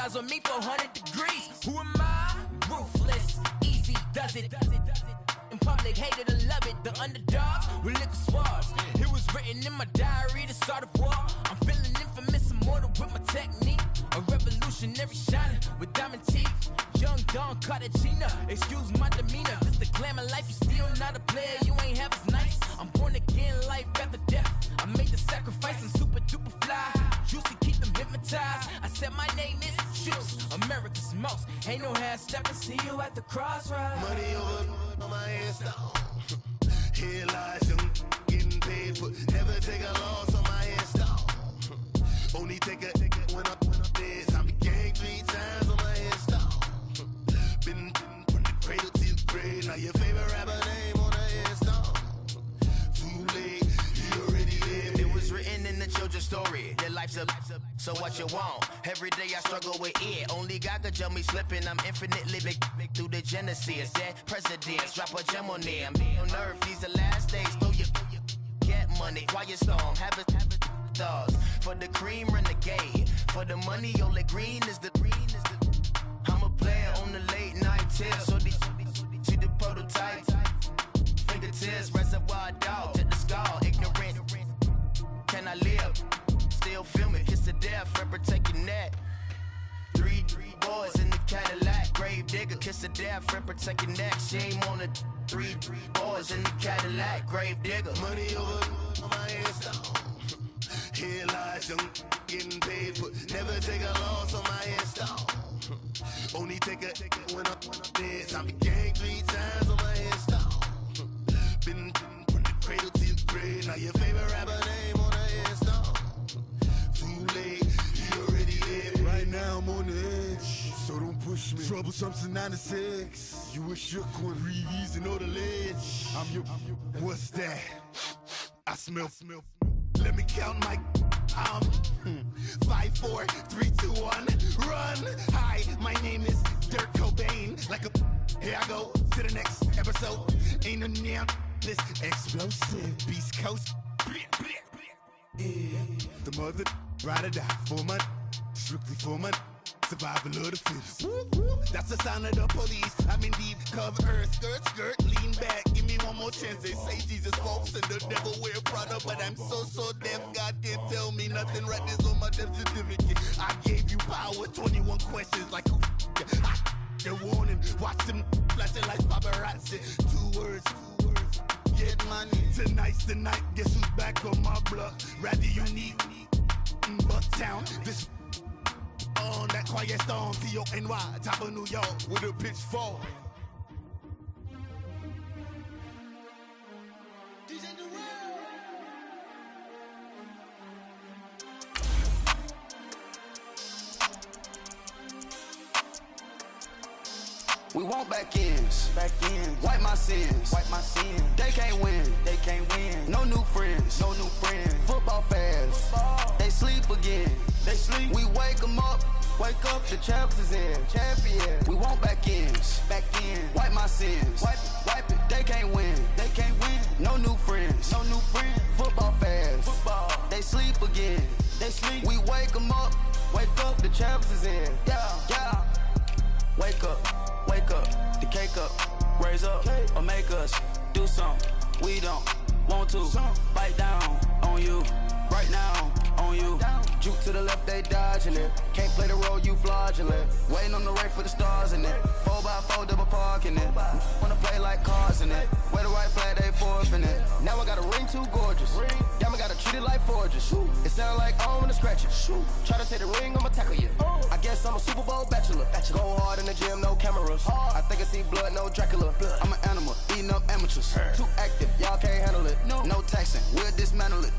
eyes on me, 400 degrees. Who am I? Ruthless, easy, does it. In public, hated and love it. The underdogs with liquor swabs. It was written in my diary to start a war. I'm feeling infamous, immortal with my technique. A revolutionary shining with diamond teeth. Young Don Cartagena, excuse my demeanor. This the glamour life, you still not a player, you ain't half as nice. I'm born again, life after death. I made the sacrifice, I'm super duper fly. Juicy, keep them hypnotized. I said my name is Juice, America's most. Ain't no half stepping, see you at the crossroads. Money over on my hands down. Here lies young, getting paid, but never take a loss on my hands down. Only take a when I'm dead. I became 3 times on my hands down. Been from the cradle to the grave. Now your favorite rapper name on the hands down. Too late, you already lived. It was written in the children's story. Their life's up, so what you want? Every day I struggle with it. Only God could jump me slipping. I'm infinitely big through the genesis. Dead presidents, drop a gem on them. On earth, these the last days. Throw your get money, quiet storm, have it stars. For the cream, renegade. For the money, only green is the I'm a player on the late night tips. So these see the prototype. Fingertips, reservoir dog, check the skull. Ignorant, can I live? Still film it, kiss to death, friend protect your neck. 3 boys in the Cadillac, grave digger, kiss to death, friend protect your neck. Shame on the 3 boys in the Cadillac, grave digger. Money over on my hands down. Here lies young, getting paid, but never take a loss on my hands down. Only take a when I'm dead. I became 3 times on my hands down. Been from the cradle to the grave. Now your favorite rapper name on the hands down. Too late, you already lived. Right now I'm on the edge, so don't push me. Troublesome since 96. You a shook one, Reeves and all the ledge. I'm your, what's that? I smell. Let me count my 5, 4, 3, 2, 1, run. Hi, my name is Dirk Cobain. Like a here I go to the next episode. Ain't no damn this explosive Beast Coast. Yeah. The mother ride or die for my strictly for my survival of the fittest. That's the sound of the police. I'm in deep cover, skirt, lean back. Give me one more chance. They say Jesus walks and the devil wear Prada, but I'm so deaf. God can't tell me nothing. Right there's on my death certificate. I gave you power. 21 questions like who? The warning. Watch them flashing like paparazzi. 2 words. Get money. Tonight's the night. Guess who's back on my block? Rather unique. Bucktown. This. On that quiet storm, T-O-N-Y, top of New York, with a pitchfork. We want back ends, wipe my sins, They can't win, No new friends, Football fans, they sleep again, We wake 'em up, the champs is in, We want back ends, wipe my sins, wipe it. They can't win, No new friends, Football fans, they sleep again, We wake 'em up, the champs is in, yeah. Wake up, the cake up, raise up, or make us do something we don't want to. Bite down on you, right now on you. Juke to the left, they dodging it. Can't play the role, you fraudulent. Waiting on the rain for the stars in it. 4x4 double parking it. Wanna play like cars in it. Wear the white flag, they forfeit it. Now I got a ring too gorgeous. Damn, I gotta treat it like forges. It sound like I'm gonna scratch it. Try to take the ring, I'ma tackle you. I guess I'm a Super Bowl bachelor. Go hard in the gym, no cameras. I think I see blood, no Dracula. I'm an animal, eating up amateurs. Too active, y'all can't handle it. No taxing, we'll dismantle it.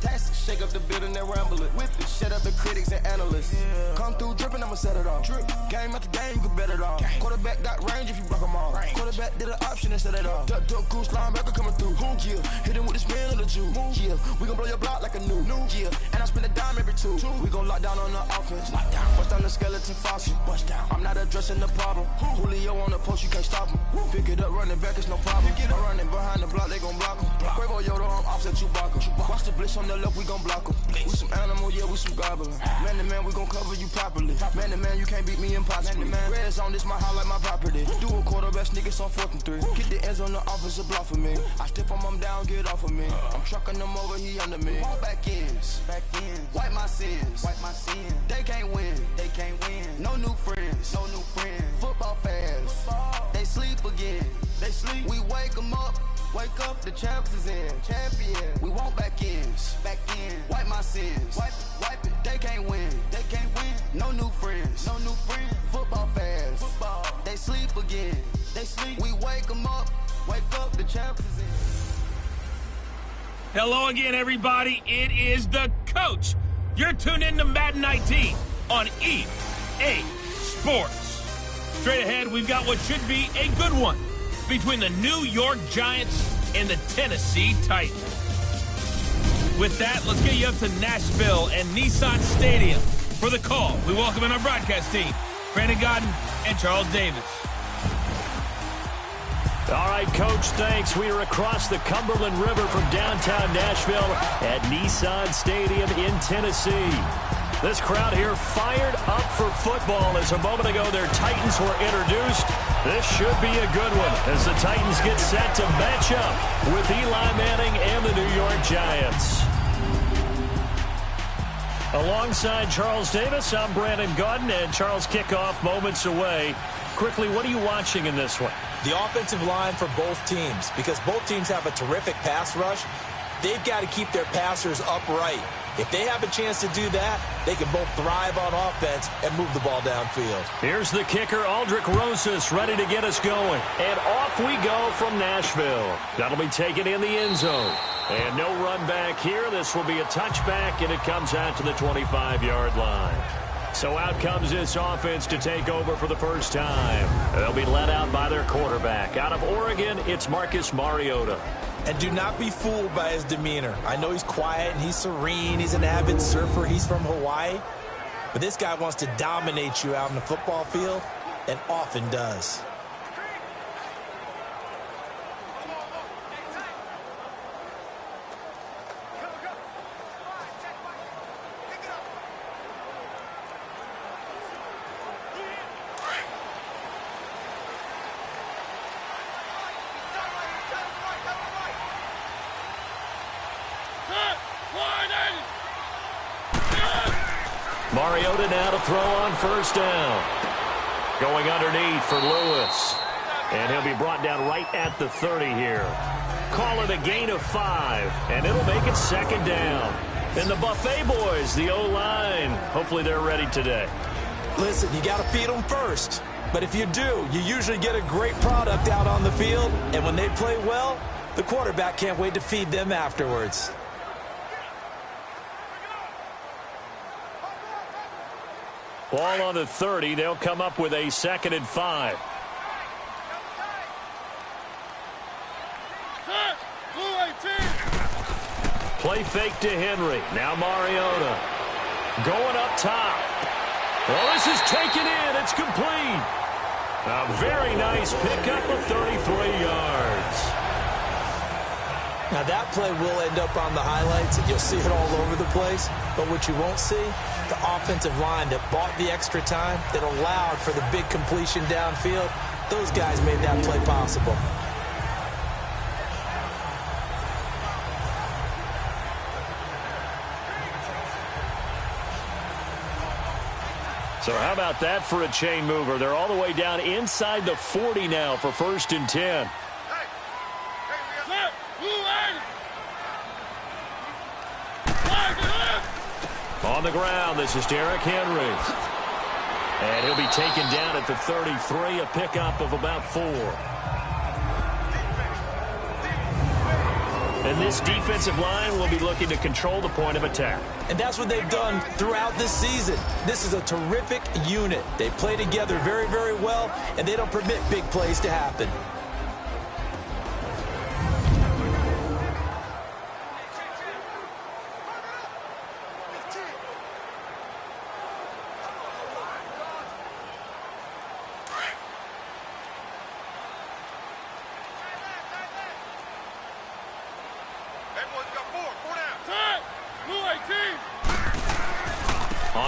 Shake up the building and ramble it. Whip it, shut up the critics and analysts. Come through dripping, I'ma set it off. Game after game, you can bet it off. Quarterback got range if you block them off. Quarterback did an option and set it off. Duck, goose, linebacker coming through. Yeah, hit him with the spin of the Jew. Yeah, we gon' blow your block like a new. Yeah, and I spend a dime every 2. We gon' lock down on the offense. Bust down the skeleton fossil. Bust down. I'm not addressing the problem. Julio on the post, you can't stop him. Pick it up, running back, it's no problem. I'm running behind the block, they gon' block him. Quavo Yoda, I'm offset Chewbacca. Watch the blitz on the left, we gon' block him. We some animal, yeah, we some gobbler. Man to man, we gon' cover you properly. Man to man, you can't beat me impossibly. Red zone, this my highlight, my property. Do a quarterback sneak, it's on 4th and 3. Kick the ends on the offensive block for me. I step on him down, get off of me. I'm trucking them over, he under me. Back ends, wipe my sins, They can't win, No new friends, Football fast, they sleep again. We wake them up, the champs is in. Champion, we want back ends, wipe my sins, wipe it. They can't win, No new friends, Football fast, they sleep again. We wake them up, the champs is in. Hello again, everybody. It is the coach. You're tuned in to Madden 19 on EA Sports. Straight ahead, we've got what should be a good one between the New York Giants and the Tennessee Titans. With that, let's get you up to Nashville and Nissan Stadium for the call. We welcome in our broadcast team, Brandon Godden and Charles Davis. All right, Coach, thanks. We are across the Cumberland River from downtown Nashville at Nissan Stadium in Tennessee. This crowd here fired up for football as a moment ago their Titans were introduced. This should be a good one as the Titans get set to match up with Eli Manning and the New York Giants. Alongside Charles Davis, I'm Brandon Godden, and Charles, kickoff moments away. Quickly, what are you watching in this one? The offensive line for both teams, because both teams have a terrific pass rush. They've got to keep their passers upright. If they have a chance to do that, they can both thrive on offense and move the ball downfield. Here's the kicker, Aldrich Rosas, ready to get us going. And off we go from Nashville. That'll be taken in the end zone. And no run back here. This will be a touchback, and it comes out to the 25-yard line. So out comes this offense to take over for the first time. They'll be led out by their quarterback. Out of Oregon, it's Marcus Mariota. And do not be fooled by his demeanor. I know he's quiet and he's serene. He's an avid surfer. He's from Hawaii. But this guy wants to dominate you out on the football field, and often does. Mariota now to throw on first down. Going underneath for Lewis. And he'll be brought down right at the 30 here. Call it a gain of 5, and it'll make it second down. And the Buffet boys, the O-line, hopefully they're ready today. Listen, you got to feed them first. But if you do, you usually get a great product out on the field. And when they play well, the quarterback can't wait to feed them afterwards. Ball on the 30. They'll come up with a 2nd and 5. Play fake to Henry. Now Mariota. Going up top. Well, this is taken in. It's complete. A very nice pickup of 33 yards. Now that play will end up on the highlights, and you'll see it all over the place. But what you won't see, the offensive line that bought the extra time, that allowed for the big completion downfield, those guys made that play possible. So how about that for a chain mover? They're all the way down inside the 40 now for 1st and 10. On the ground, this is Derrick Henry. And he'll be taken down at the 33, a pickup of about 4. And this defensive line will be looking to control the point of attack. And that's what they've done throughout this season. This is a terrific unit. They play together very, very well, and they don't permit big plays to happen.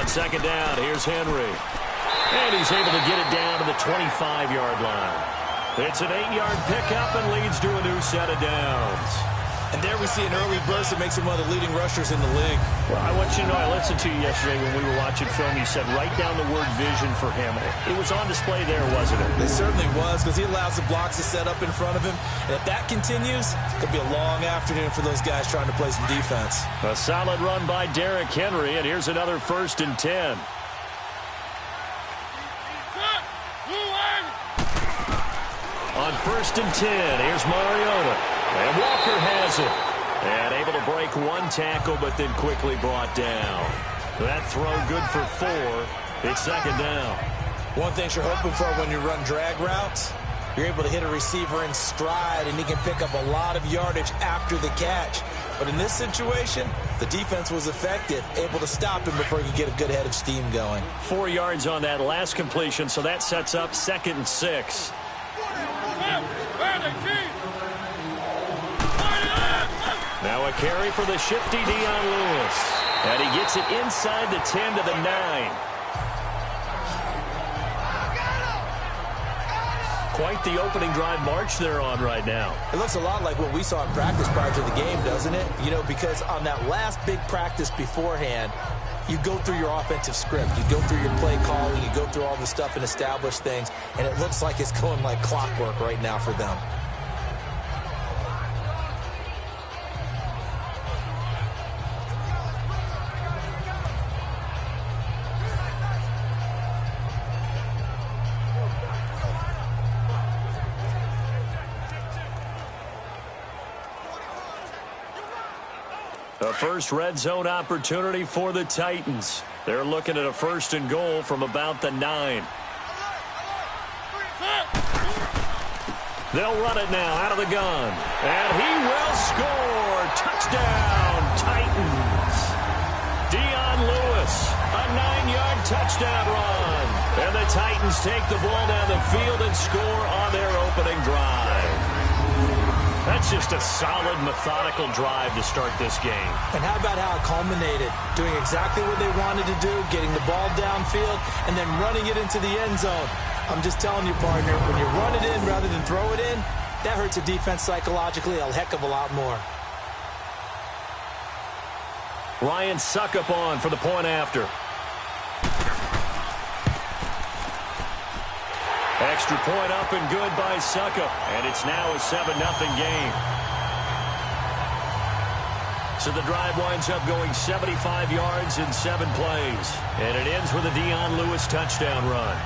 On second down, here's Henry. And he's able to get it down to the 25-yard line. It's an 8-yard pickup and leads to a new set of downs. And there we see an early burst that makes him one of the leading rushers in the league. Well, I want you to know, I listened to you yesterday when we were watching film. You said write down the word vision for him. It was on display there, wasn't it? It certainly was, because he allows the blocks to set up in front of him. And if that continues, it could be a long afternoon for those guys trying to play some defense. A solid run by Derrick Henry, and here's another 1st and 10. On 1st and 10, here's Mariota. And Walker has it. And able to break one tackle, but then quickly brought down. That throw good for 4. It's second down. One thing you're hoping for when you run drag routes, you're able to hit a receiver in stride, and he can pick up a lot of yardage after the catch. But in this situation, the defense was effective, able to stop him before he could get a good head of steam going. 4 yards on that last completion, so that sets up 2nd and 6. Now a carry for the shifty Dion Lewis. And he gets it inside the 10 to the 9. Quite the opening drive march they're on right now. It looks a lot like what we saw in practice prior to the game, doesn't it? You know, because on that last big practice beforehand, you go through your offensive script. You go through your play calling. You go through all the stuff and establish things. And it looks like it's going like clockwork right now for them. A first red zone opportunity for the Titans. They're looking at a 1st and goal from about the 9. They'll run it now out of the gun. And he will score. Touchdown, Titans. Dion Lewis, a 9-yard touchdown run. And the Titans take the ball down the field and score on their opening drive. That's just a solid, methodical drive to start this game. And how about how it culminated? Doing exactly what they wanted to do, getting the ball downfield, and then running it into the end zone. I'm just telling you, partner, when you run it in rather than throw it in, that hurts a defense psychologically a heck of a lot more. Ryan Suckup on for the point after. Extra point up and good by Suckup. And it's now a 7-0 game. So the drive winds up going 75 yards in 7 plays. And it ends with a Dion Lewis touchdown run.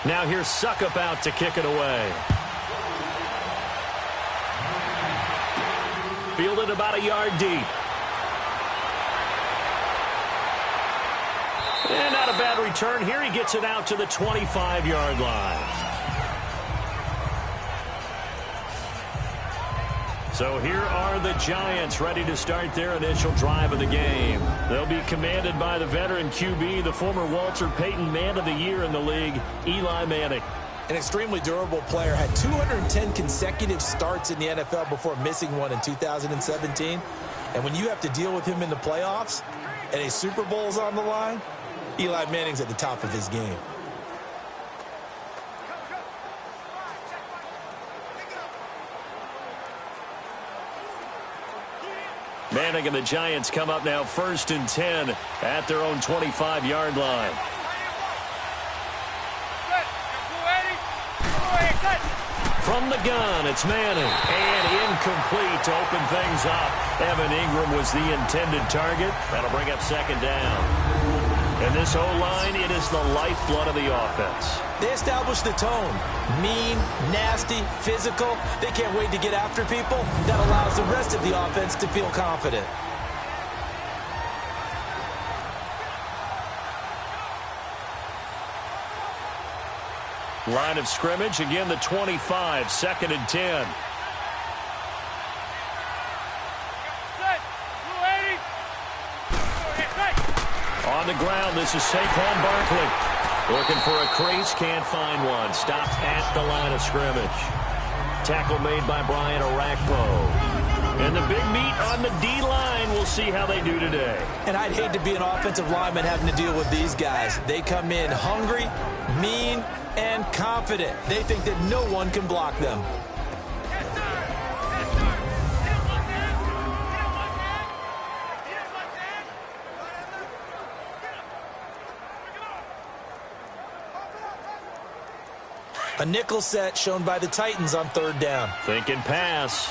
Now here's Suckup out to kick it away. Fielded about a yard deep. And not a bad return here. He gets it out to the 25-yard line. So here are the Giants ready to start their initial drive of the game. They'll be commanded by the veteran QB, the former Walter Payton Man of the Year in the league, Eli Manning. An extremely durable player, had 210 consecutive starts in the NFL before missing one in 2017. And when you have to deal with him in the playoffs and a Super Bowl's on the line, Eli Manning's at the top of his game. Manning and the Giants come up now 1st and 10 at their own 25-yard line. From the gun, it's Manning. And incomplete to open things up. Evan Ingram was the intended target. That'll bring up 2nd down. And this O-line, it is the lifeblood of the offense. They establish the tone. Mean, nasty, physical. They can't wait to get after people. That allows the rest of the offense to feel confident. Line of scrimmage, again the 25, 2nd and 10. On the ground, this is Saquon Barkley. Looking for a crease, can't find one. Stopped at the line of scrimmage. Tackle made by Brian Orakpo. And the big meat on the D-line. We'll see how they do today. And I'd hate to be an offensive lineman having to deal with these guys. They come in hungry, mean, and confident. They think that no one can block them. A nickel set shown by the Titans on 3rd down. Thinking pass.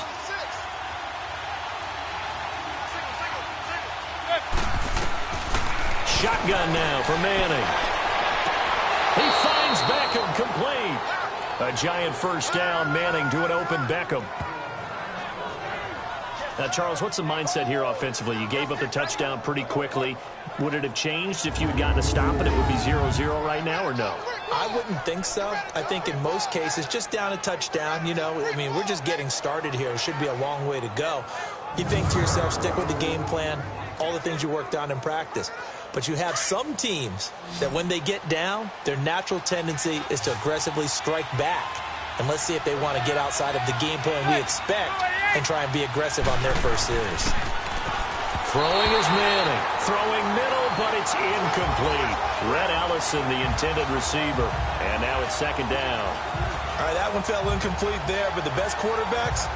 Shotgun now for Manning. He finds Beckham, complete. A giant first down, Manning to an open Beckham. Now, Charles, what's the mindset here offensively? You gave up the touchdown pretty quickly. Would it have changed if you had gotten a stop and it would be 0-0 right now, or no? I wouldn't think so. I think in most cases, just down a touchdown, you know, I mean, we're just getting started here. It should be a long way to go. You think to yourself, stick with the game plan, all the things you worked on in practice. But you have some teams that when they get down, their natural tendency is to aggressively strike back. And let's see if they want to get outside of the game plan we expect and try and be aggressive on their first series. Throwing is Manning. Throwing middle, but it's incomplete. Red Allison, the intended receiver. And now it's 2nd down. All right, that one fell incomplete there, but the best quarterbacks,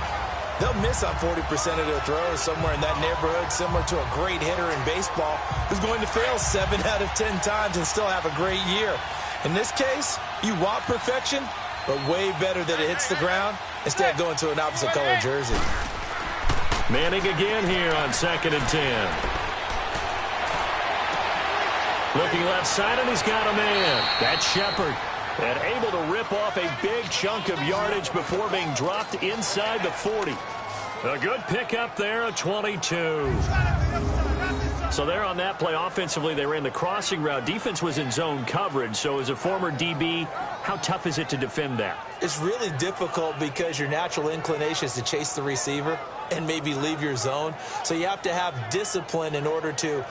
they'll miss on 40% of their throws, somewhere in that neighborhood, similar to a great hitter in baseball who's going to fail 7 out of 10 times and still have a great year. In this case, you want perfection, but way better that it hits the ground instead of going to an opposite color jersey. Manning again here on 2nd and 10. Looking left side, and he's got a man. That's Shepard. And able to rip off a big chunk of yardage before being dropped inside the 40. A good pickup there, a 22. So there on that play, offensively, they ran the crossing route. Defense was in zone coverage. So as a former DB, how tough is it to defend that? It's really difficult because your natural inclination is to chase the receiver and maybe leave your zone. So you have to have discipline in order to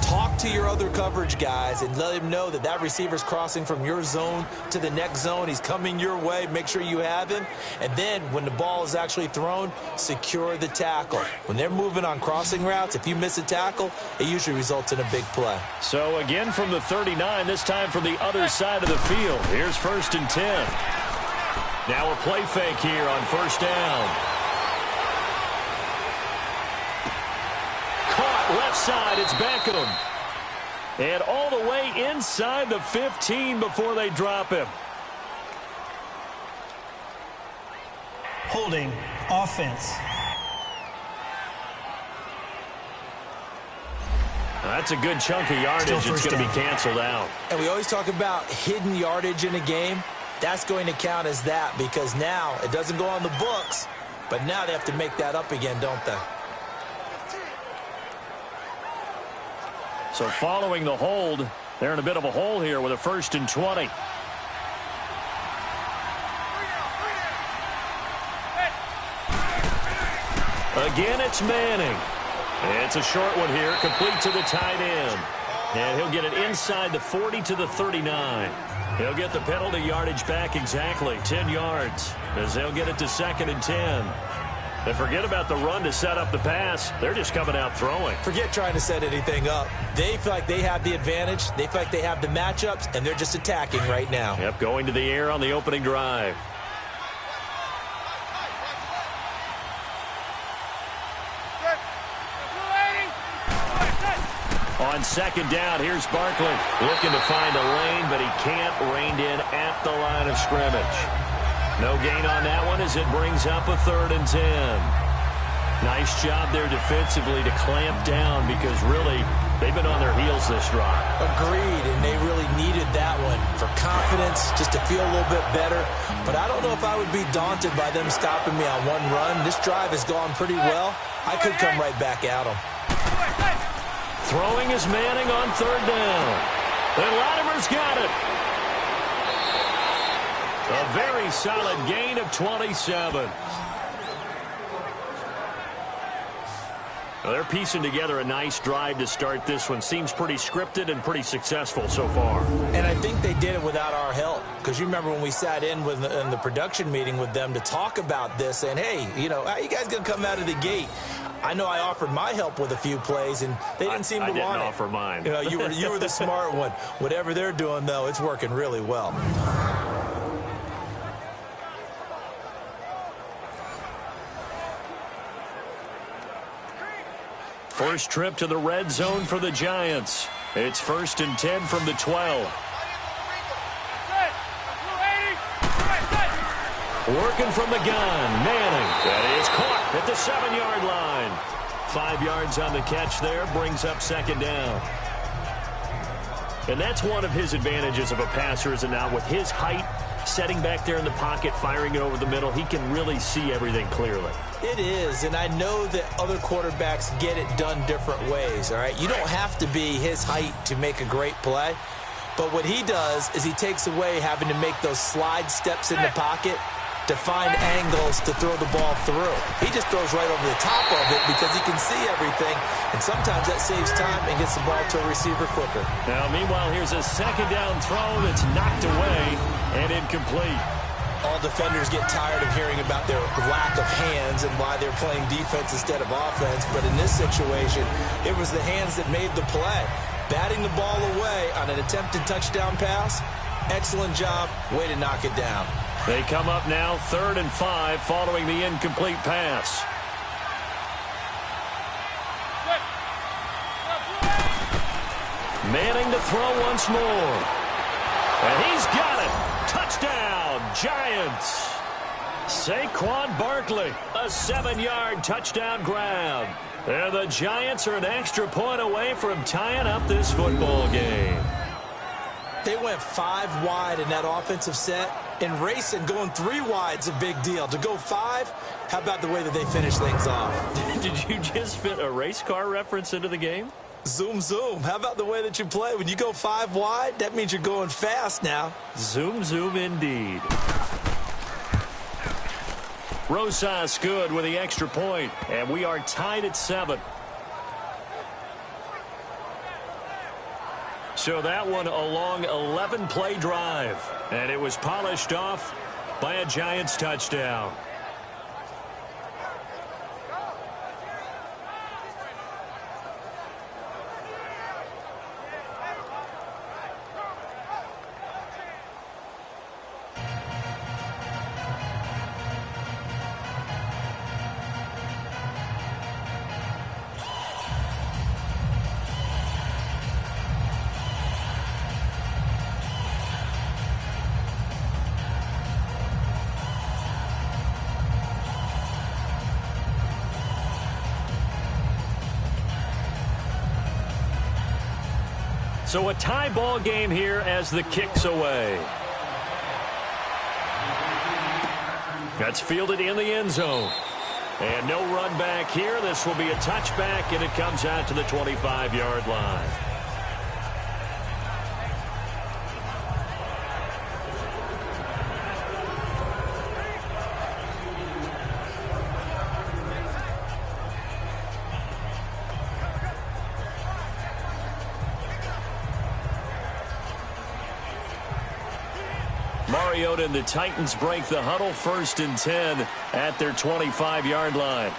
talk to your other coverage guys and let him know that that receiver's crossing from your zone to the next zone. He's coming your way. Make sure you have him. And then when the ball is actually thrown, secure the tackle. When they're moving on crossing routes, if you miss a tackle, it usually results in a big play. So again from the 39, this time from the other side of the field. Here's 1st and 10. Now a play fake here on 1st down. Caught left side, it's Beckham. And all the way inside the 15 before they drop him. Holding offense. That's a good chunk of yardage. It's going to be canceled out. And we always talk about hidden yardage in a game. That's going to count as that because now it doesn't go on the books, but now they have to make that up again, don't they? So following the hold, they're in a bit of a hole here with a 1st and 20. Again, it's Manning. It's a short one here, complete to the tight end. And he'll get it inside the 40 to the 39. He'll get the penalty yardage back exactly, 10 yards, as they'll get it to 2nd and 10. And forget about the run to set up the pass. They're just coming out throwing. Forget trying to set anything up. They feel like they have the advantage. They feel like they have the matchups, and they're just attacking right now. Yep, going to the air on the opening drive. On 2nd down, here's Barkley. Looking to find a lane, but he can't. Reined in at the line of scrimmage. No gain on that one as it brings up a 3rd and 10. Nice job there defensively to clamp down because really they've been on their heels this drive. Agreed, and they really needed that one for confidence, just to feel a little bit better. But I don't know if I would be daunted by them stopping me on one run. This drive has gone pretty well. I could come right back at them. Throwing is Manning on third down. And Latimer's got it. A very solid gain of 27. Well, they're piecing together a nice drive to start this one. Seems pretty scripted and pretty successful so far. And I think they did it without our help. Because you remember when we sat in the production meeting with them to talk about this, and hey, you know, how you guys going to come out of the gate? I know I offered my help with a few plays, and they didn't seem to want it. I didn't offer mine. You know, you were the smart one. Whatever they're doing, though, it's working really well. First trip to the red zone for the Giants. It's 1st and 10 from the 12. Working from the gun, Manning. That is caught at the 7-yard line. 5 yards on the catch there, brings up second down. And that's one of his advantages of a passer, is it not? With his height, setting back there in the pocket, firing it over the middle, he can really see everything clearly. It is, and I know that other quarterbacks get it done different ways, all right? You don't have to be his height to make a great play, but what he does is he takes away having to make those slide steps in the pocket to find angles to throw the ball through. He just throws right over the top of it because he can see everything, and sometimes that saves time and gets the ball to a receiver quicker. Now, meanwhile, here's a second down throw that's knocked away and incomplete. All defenders get tired of hearing about their lack of hands and why they're playing defense instead of offense, but in this situation, it was the hands that made the play. Batting the ball away on an attempted touchdown pass, excellent job, way to knock it down. They come up now 3rd and 5 following the incomplete pass. Manning to throw once more. And he's got it. Touchdown, Giants. Saquon Barkley, a 7-yard touchdown grab. And the Giants are an extra point away from tying up this football game. They went 5 wide in that offensive set, and racing going 3 wide's a big deal. To go 5, how about the way that they finish things off? Did you just fit a race car reference into the game? Zoom, zoom. How about the way that you play? When you go 5 wide, that means you're going fast now. Zoom, zoom indeed. Rosas good with the extra point, and we are tied at 7. So that one a long 11-play drive, and it was polished off by a Giants touchdown. So a tie ball game here as the kick's away. That's fielded in the end zone. And no run back here. This will be a touchback, and it comes out to the 25-yard line. Mariota and the Titans break the huddle, 1st and 10 at their 25-yard line.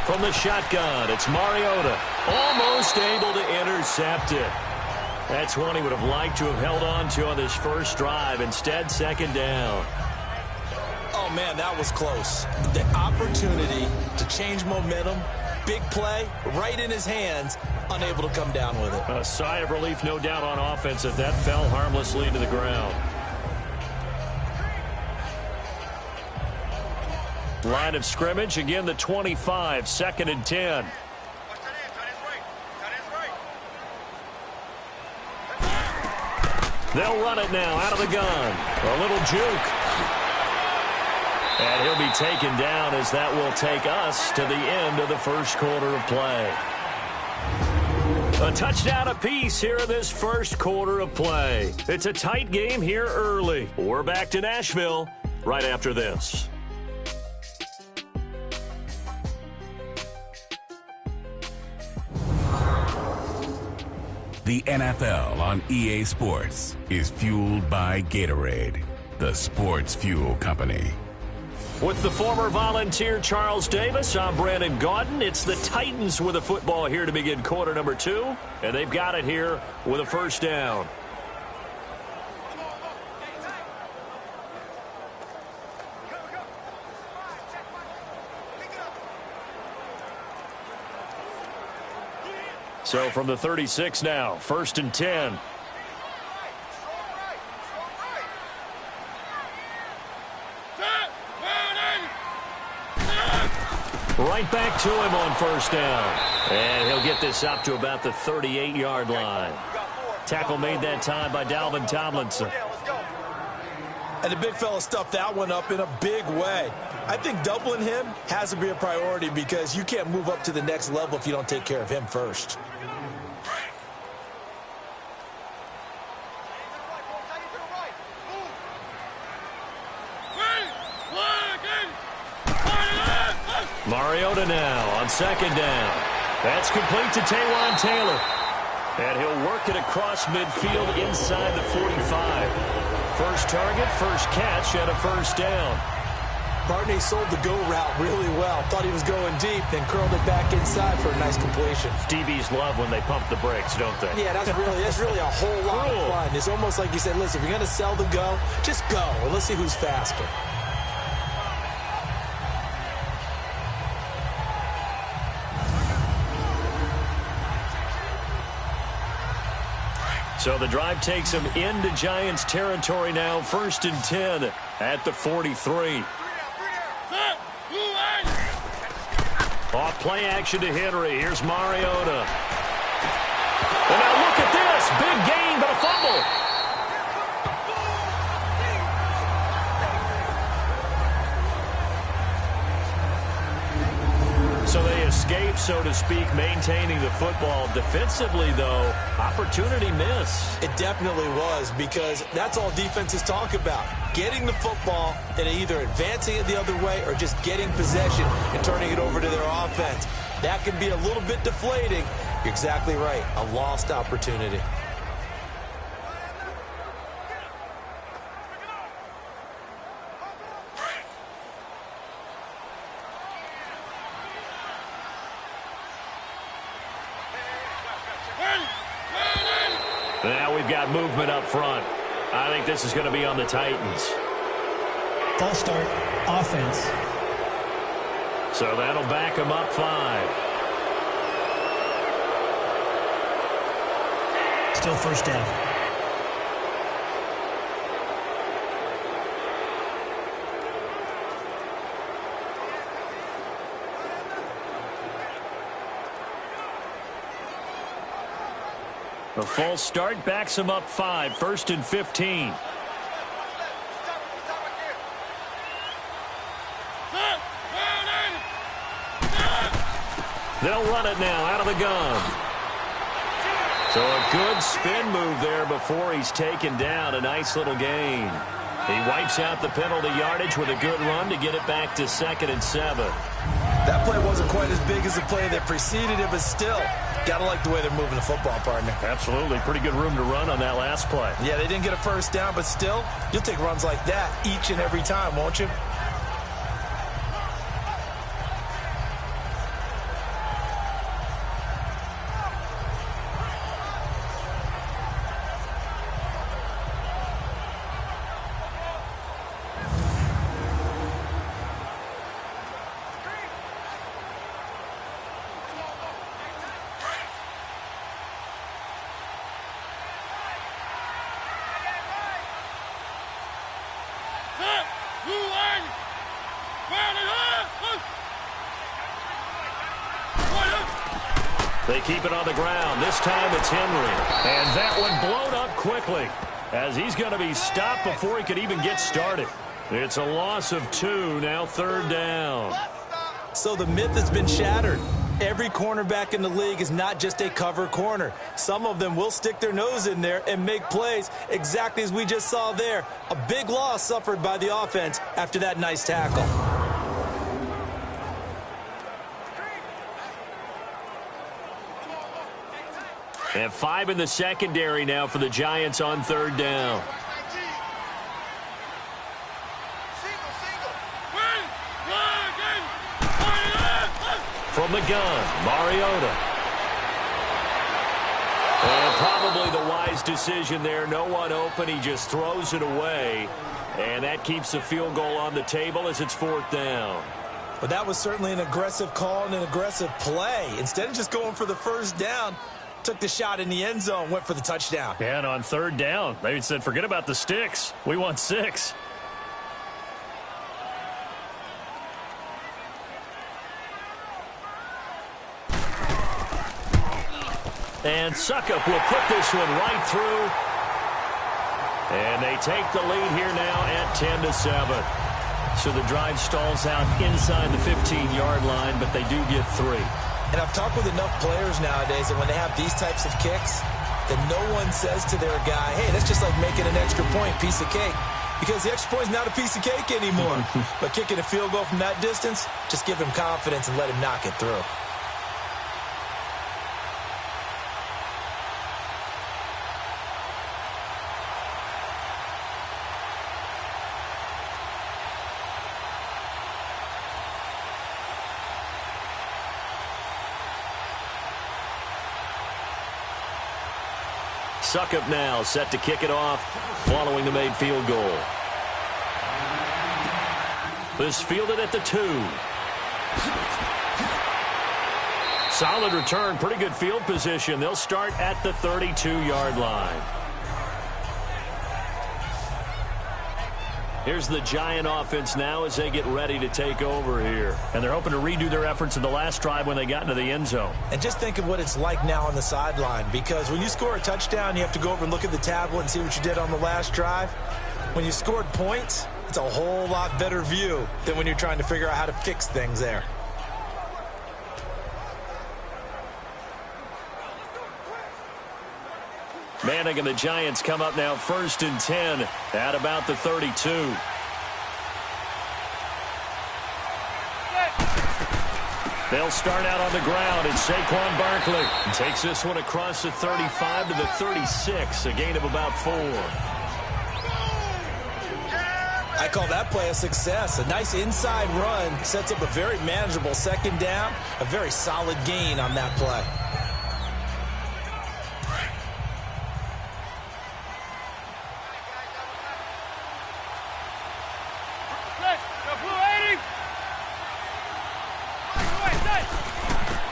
From the shotgun, it's Mariota, almost able to intercept it. That's one he would have liked to have held on to on this first drive. Instead, second down. Oh, man, that was close. The opportunity to change momentum, big play, right in his hands, unable to come down with it. A sigh of relief, no doubt, on offense if that fell harmlessly to the ground. Line of scrimmage, again the 25, 2nd and 10. They'll run it now out of the gun. A little juke. And he'll be taken down as that will take us to the end of the first quarter of play. A touchdown apiece here in this first quarter of play. It's a tight game here early. We're back to Nashville right after this. The NFL on EA Sports is fueled by Gatorade, the sports fuel company. With the former Volunteer Charles Davis, I'm Brandon Gaudin. It's the Titans with a football here to begin quarter number 2, and they've got it here with a first down. So from the 36 now, 1st and 10. Right back to him on first down. And he'll get this up to about the 38-yard line. Tackle made that time by Dalvin Tomlinson. And the big fella stuffed that one up in a big way. I think doubling him has to be a priority because you can't move up to the next level if you don't take care of him first. Mariota now on 2nd down. That's complete to Taywan Taylor. And he'll work it across midfield inside the 45. First target, first catch, and a first down. Barney sold the go route really well. Thought he was going deep, then curled it back inside for a nice completion. DBs love when they pump the brakes, don't they? Yeah, that's really a whole lot of fun. It's almost like you said, listen, if you're going to sell the go, just go. And let's see who's faster. So the drive takes him into Giants territory now. 1st and 10 at the 43. Off play action to Henry. Here's Mariota. And now look at this. Big gain, but a fumble. So they escape, so to speak, maintaining the football. Defensively, though, opportunity miss. It definitely was, because that's all defenses talk about. Getting the football and either advancing it the other way or just getting possession and turning it over to their offense. That can be a little bit deflating. You're exactly right. A lost opportunity. Now we've got movement up front. I think this is going to be on the Titans. False start, offense. So that'll back them up 5. Still first down. A false start backs him up 5. 1st and 15. They'll run it now out of the gun. So a good spin move there before he's taken down. A nice little gain. He wipes out the penalty yardage with a good run to get it back to 2nd and 7. That play wasn't quite as big as the play that preceded it, but still, gotta like the way they're moving the football, partner. Absolutely. Pretty good room to run on that last play. Yeah, they didn't get a first down, but still, you'll take runs like that each and every time, won't you? Set, blue line, ground and high. They keep it on the ground. This time it's Henry. And that one blown up quickly as he's going to be stopped before he could even get started. It's a loss of 2, now 3rd down. So the myth has been shattered. Every cornerback in the league is not just a cover corner. Some of them will stick their nose in there and make plays exactly as we just saw there. A big loss suffered by the offense after that nice tackle. And 5 in the secondary now for the Giants on 3rd down. From the gun, Mariota. And probably the wise decision there. No one open. He just throws it away. And that keeps the field goal on the table as it's 4th down. But that was certainly an aggressive call and an aggressive play. Instead of just going for the 1st down, took the shot in the end zone, went for the touchdown. Yeah, and on 3rd down, they said, forget about the sticks. We want 6. And Suckup will put this one right through. And they take the lead here now at 10-7. So the drive stalls out inside the 15-yard line, but they do get 3. And I've talked with enough players nowadays that when they have these types of kicks, that no one says to their guy, hey, that's just like making an extra point, piece of cake. Because the extra point is not a piece of cake anymore. But kicking a field goal from that distance, just give him confidence and let him knock it through. Suckup now set to kick it off following the made field goal. This fielded at the 2. Solid return, pretty good field position. They'll start at the 32-yard line. Here's the Giant offense now as they get ready to take over here. And they're hoping to redo their efforts in the last drive when they got into the end zone. And just think of what it's like now on the sideline, because when you score a touchdown, you have to go over and look at the tablet and see what you did on the last drive. When you scored points, it's a whole lot better view than when you're trying to figure out how to fix things there. Manning and the Giants come up now 1st and 10 at about the 32. They'll start out on the ground. It's Saquon Barkley. Takes this one across the 35 to the 36, a gain of about 4. I call that play a success. A nice inside run sets up a very manageable 2nd down, a very solid gain on that play.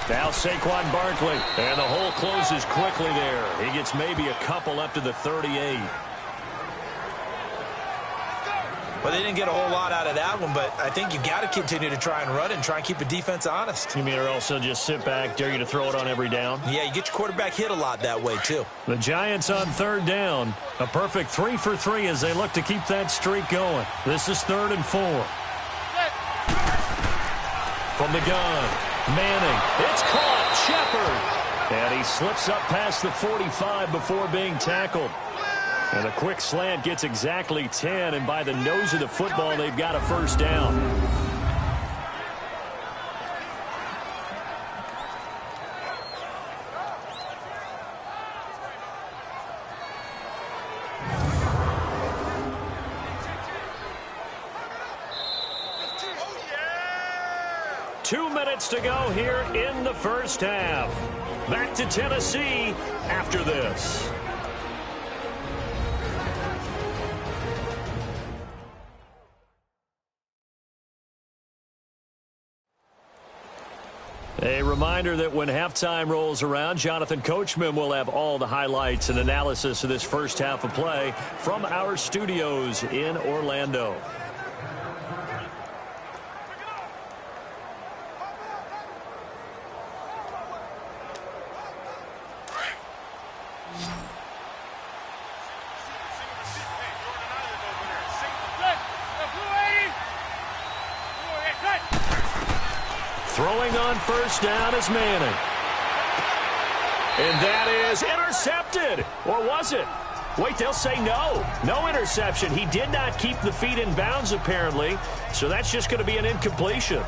Now Saquon Barkley, and the hole closes quickly there. He gets maybe a couple up to the 38. Well, they didn't get a whole lot out of that one, but I think you got to continue to try and run it and try and keep the defense honest. You mean or also just sit back, dare you to throw it on every down? Yeah, you get your quarterback hit a lot that way, too. The Giants on 3rd down. A perfect 3 for 3 as they look to keep that streak going. This is 3rd and 4. From the gun, Manning. It's caught. Shepard. And he slips up past the 45 before being tackled. And a quick slant gets exactly 10, and by the nose of the football, they've got a 1st down. Two minutes to go here in the 1st half. Back to Tennessee after this. A reminder that when halftime rolls around, Jonathan Coachman will have all the highlights and analysis of this 1st half of play from our studios in Orlando. Throwing on first down is Manning. And that is intercepted. Or was it? Wait, they'll say no. No interception. He did not keep the feet in bounds, apparently. So that's just going to be an incompletion.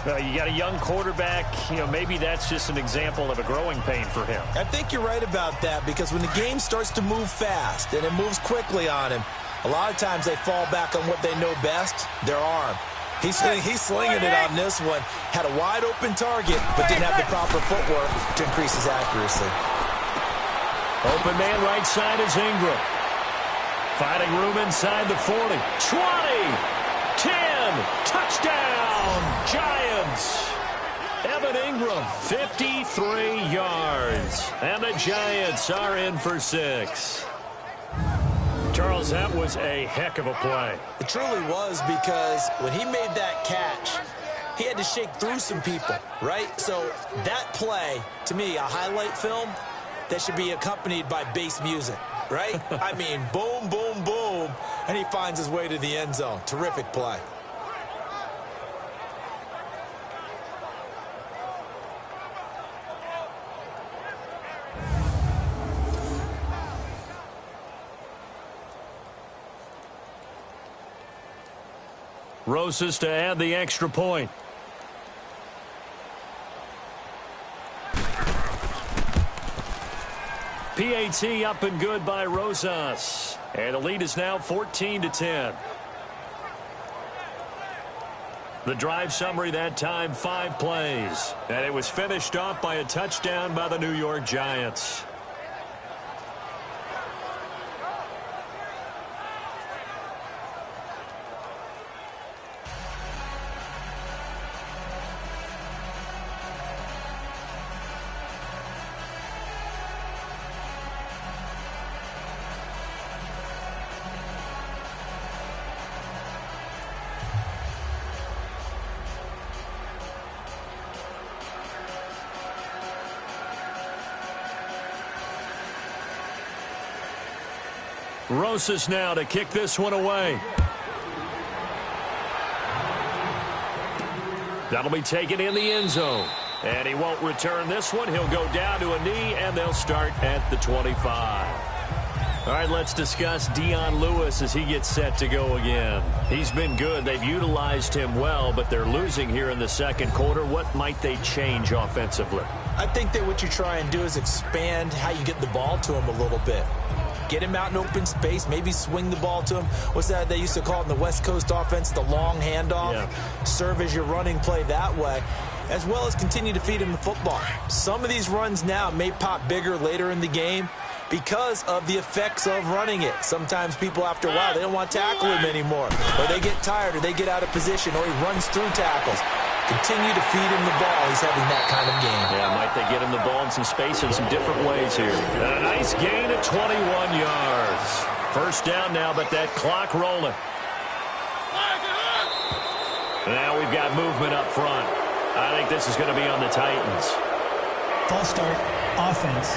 You got a young quarterback. Maybe that's just an example of a growing pain for him. I think you're right about that, because when the game starts to move fast and it moves quickly on him, a lot of times they fall back on what they know best, their arm. He's slinging it on this one. Had a wide-open target, but didn't have the proper footwork to increase his accuracy. Open man right side is Ingram. Finding room inside the 40. 20. 10. Touchdown, Giants. Evan Ingram, 53 yards. And the Giants are in for 6. Charles, that was a heck of a play. It truly was, because when he made that catch, he had to shake through some people, right? So that play, to me, a highlight film that should be accompanied by bass music, right? I mean, boom, boom, boom, and he finds his way to the end zone. Terrific play. Rosas to add the extra point. PAT up and good by Rosas. And the lead is now 14-10. The drive summary that time, 5 plays. And it was finished off by a touchdown by the New York Giants. Rosas now to kick this one away. That'll be taken in the end zone. And he won't return this one. He'll go down to a knee, and they'll start at the 25. All right, let's discuss Dion Lewis as he gets set to go again. He's been good. They've utilized him well, but they're losing here in the second quarter. What might they change offensively? I think that what you try and do is expand how you get the ball to him a little bit. Get him out in open space, maybe swing the ball to him. What's that they used to call it in the West Coast offense, the long handoff? Yeah. Serve as your running play that way, as well as continue to feed him the football. Some of these runs now may pop bigger later in the game because of the effects of running it. Sometimes people, after a while, they don't want to tackle him anymore, or they get tired, or they get out of position, or he runs through tackles. Continue to feed him the ball. He's having that kind of game. Yeah, might they get him the ball in some space in some different ways here. And a nice gain of 21 yards. First down now, but that clock rolling. Now we've got movement up front. I think this is going to be on the Titans. False start, offense.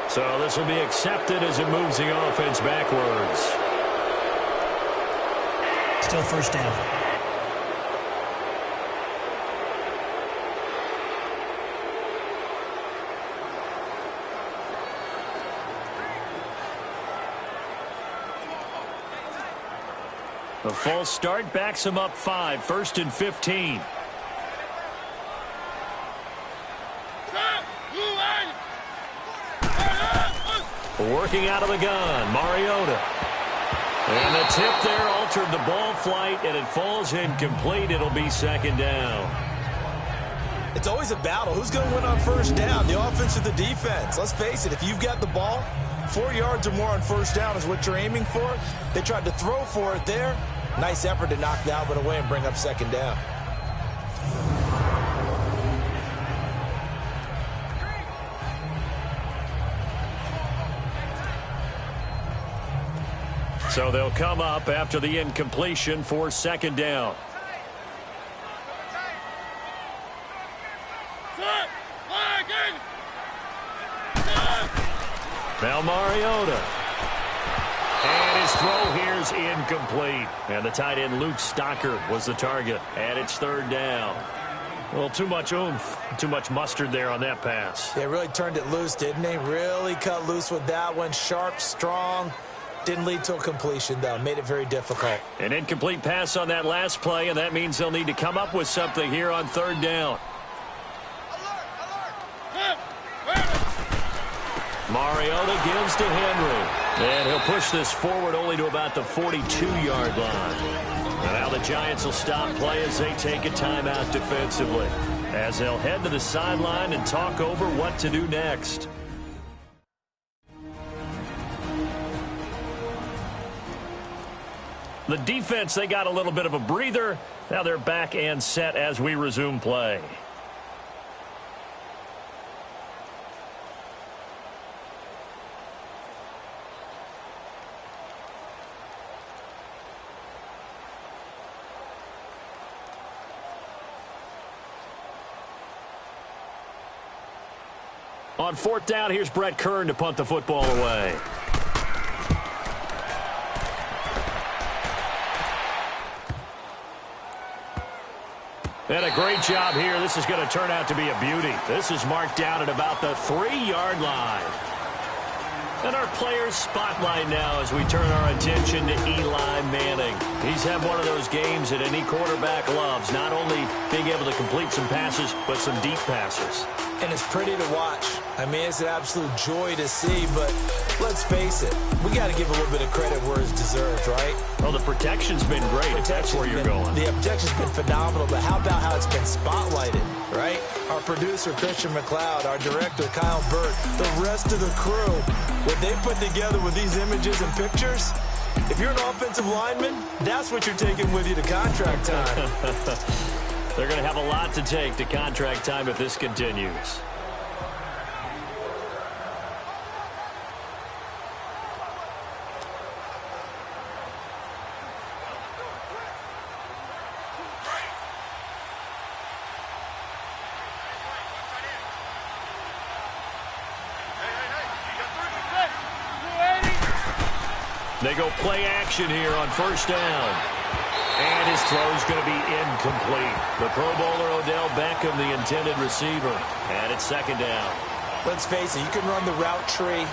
So this will be accepted as it moves the offense backwards. Still first down. The false start backs him up 5, 1st and 15. Working out of the gun, Mariota. And the tip there altered the ball flight, and it falls incomplete. It'll be second down. It's always a battle. Who's going to win on first down, the offense or the defense? Let's face it, if you've got the ball, 4 yards or more on first down is what you're aiming for. They tried to throw for it there. Nice effort to knock Dalvin away and bring up second down. So they'll come up after the incompletion for second down. Now Mariota. And And his throw here is incomplete. And the tight end, Luke Stocker, was the target. And it's third down. Well, too much oomph, too much mustard there on that pass. They really turned it loose, didn't they? Really cut loose with that one. Sharp, strong. Didn't lead to a completion, though. Made it very difficult. An incomplete pass on that last play, and that means they'll need to come up with something here on third down. Mariota gives to Henry. And he'll push this forward only to about the 42-yard line. And now the Giants will stop play as they take a timeout defensively, as they'll head to the sideline and talk over what to do next. The defense, they got a little bit of a breather. Now they're back and set as we resume play. On fourth down, here's Brett Kern to punt the football away. And a great job here. This is going to turn out to be a beauty. This is marked down at about the 3-yard line. And our players spotlight now as we turn our attention to Eli Manning. He's had one of those games that any quarterback loves, not only being able to complete some passes, but some deep passes. And it's pretty to watch. I mean, it's an absolute joy to see, but let's face it, we got to give a little bit of credit where it's deserved, right? Well, the protection's been great, if that's where you're going. The protection's been phenomenal, but how about how it's been spotlighted, right? Our producer, Christian McLeod, our director, Kyle Burt, the rest of the crew, what they put together with these images and pictures, if you're an offensive lineman, that's what you're taking with you to contract time. They're going to have a lot to take to contract time if this continues. They go play action here on first down. And his throw's going to be incomplete. The Pro Bowler Odell Beckham, the intended receiver. And it's second down. Let's face it, you can run the route tree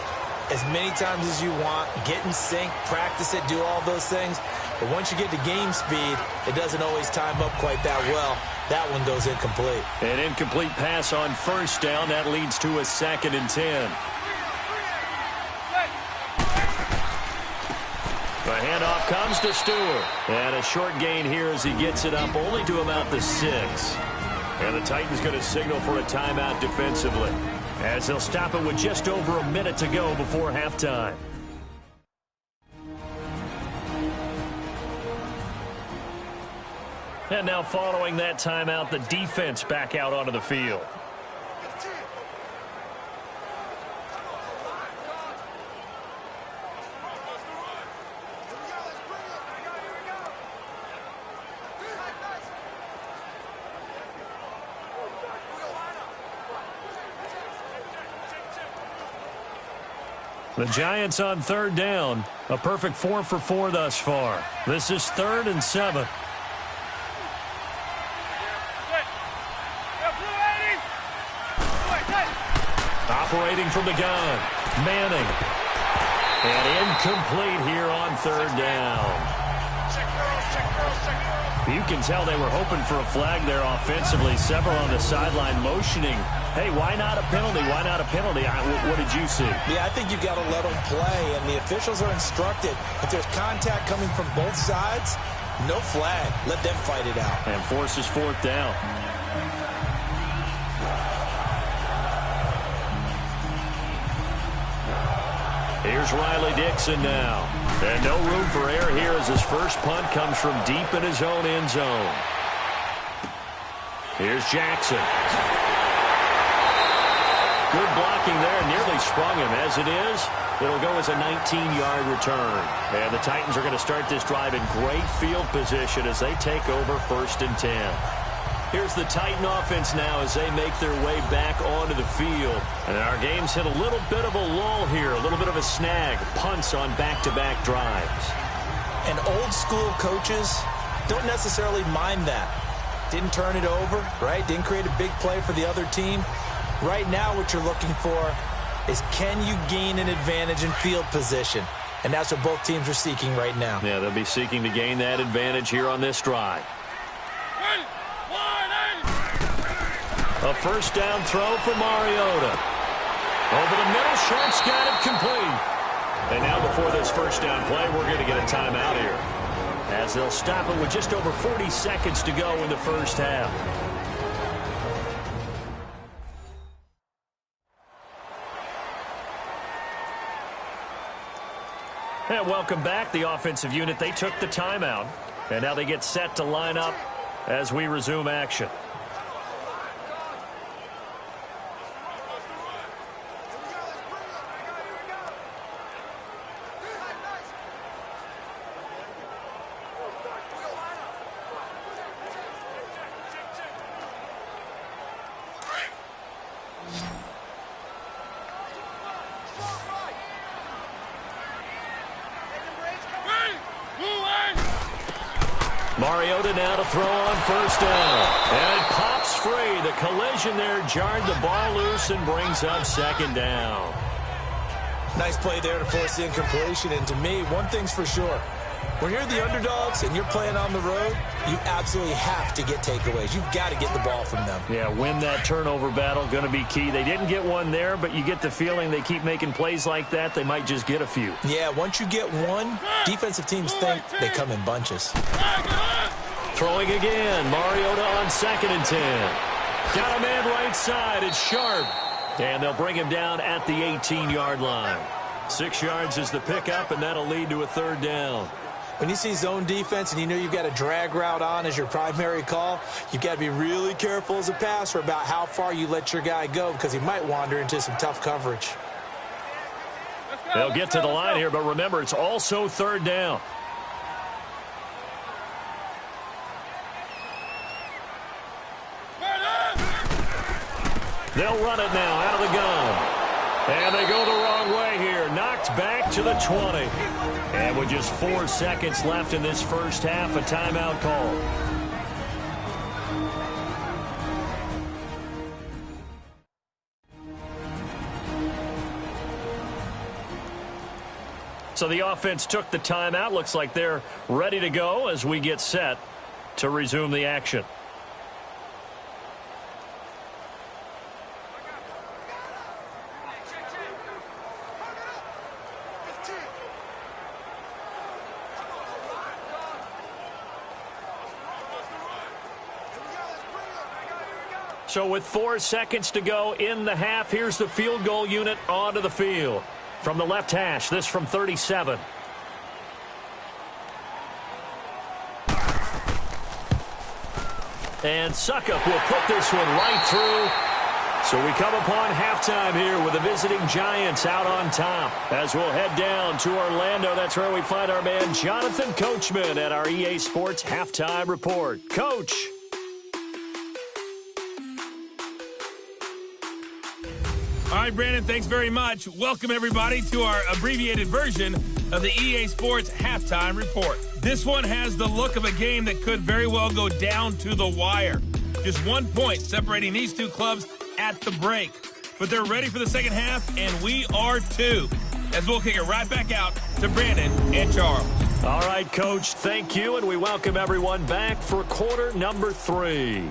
as many times as you want, get in sync, practice it, do all those things. But once you get to game speed, it doesn't always time up quite that well. That one goes incomplete. An incomplete pass on first down. That leads to a 2nd and 10. The handoff comes to Stewart. And a short gain here as he gets it up only to about the 6. And the Titans going to signal for a timeout defensively, as they'll stop it with just over a minute to go before halftime. And now following that timeout, the defense back out onto the field. The Giants on third down. A perfect 4 for 4 thus far. This is 3rd and 7. Operating from the gun. Manning. And incomplete here on third down. You can tell they were hoping for a flag there offensively. Several on the sideline motioning. Hey, why not a penalty? Why not a penalty? What did you see? Yeah, I think you've got to let them play, and the officials are instructed. If there's contact coming from both sides, no flag. Let them fight it out. And forces 4th down. Here's Riley Dixon now. And no room for error here as his first punt comes from deep in his own end zone. Here's Jackson. Good blocking there, nearly sprung him. As it is, it'll go as a 19-yard return. And the Titans are going to start this drive in great field position as they take over 1st and 10. Here's the Titan offense now as they make their way back onto the field. And our game's hit a little bit of a lull here, a little bit of a the snag, punts on back-to-back drives. And old-school coaches don't necessarily mind that. Didn't turn it over, right? Didn't create a big play for the other team. Right now, what you're looking for is, can you gain an advantage in field position? And that's what both teams are seeking right now. Yeah, they'll be seeking to gain that advantage here on this drive. A first down throw for Mariota. Over the middle, Sharp's got it complete. And now before this first down play, we're going to get a timeout here, as they'll stop it with just over 40 seconds to go in the first half. And welcome back. The offensive unit, they took the timeout. And now they get set to line up as we resume action. Mariota now to throw on first down. And it pops free. The collision there jarred the ball loose and brings up second down. Nice play there to force the incompletion. And to me, one thing's for sure. When you're the underdogs and you're playing on the road, you absolutely have to get takeaways. You've got to get the ball from them. Yeah, win that turnover battle, going to be key. They didn't get one there, but you get the feeling they keep making plays like that, they might just get a few. Yeah, once you get one, defensive teams think they come in bunches. Throwing again, Mariota on 2nd and 10. Got a man right side, it's Sharp. And they'll bring him down at the 18-yard line. 6 yards is the pickup, and that'll lead to a third down. When you see zone defense and you know you've got a drag route on as your primary call, you've got to be really careful as a passer about how far you let your guy go, because he might wander into some tough coverage. They'll get to the line here, but remember, it's also third down. They'll run it now out of the gun. And they go the wrong way here. Knocked back to the 20. And with just 4 seconds left in this first half, a timeout call. So the offense took the timeout. Looks like they're ready to go as we get set to resume the action. So with 4 seconds to go in the half, here's the field goal unit onto the field. From the left hash, this from 37. And Suckup will put this one right through. So we come upon halftime here with the visiting Giants out on top. As we'll head down to Orlando, that's where we find our man Jonathan Coachman at our EA Sports Halftime Report. Coach. All right, Brandon, thanks very much. Welcome, everybody, to our abbreviated version of the EA Sports Halftime Report. This one has the look of a game that could very well go down to the wire. Just 1 point separating these two clubs at the break. But they're ready for the second half, and we are too. As we'll kick it right back out to Brandon and Charles. All right, Coach, thank you, and we welcome everyone back for quarter number 3.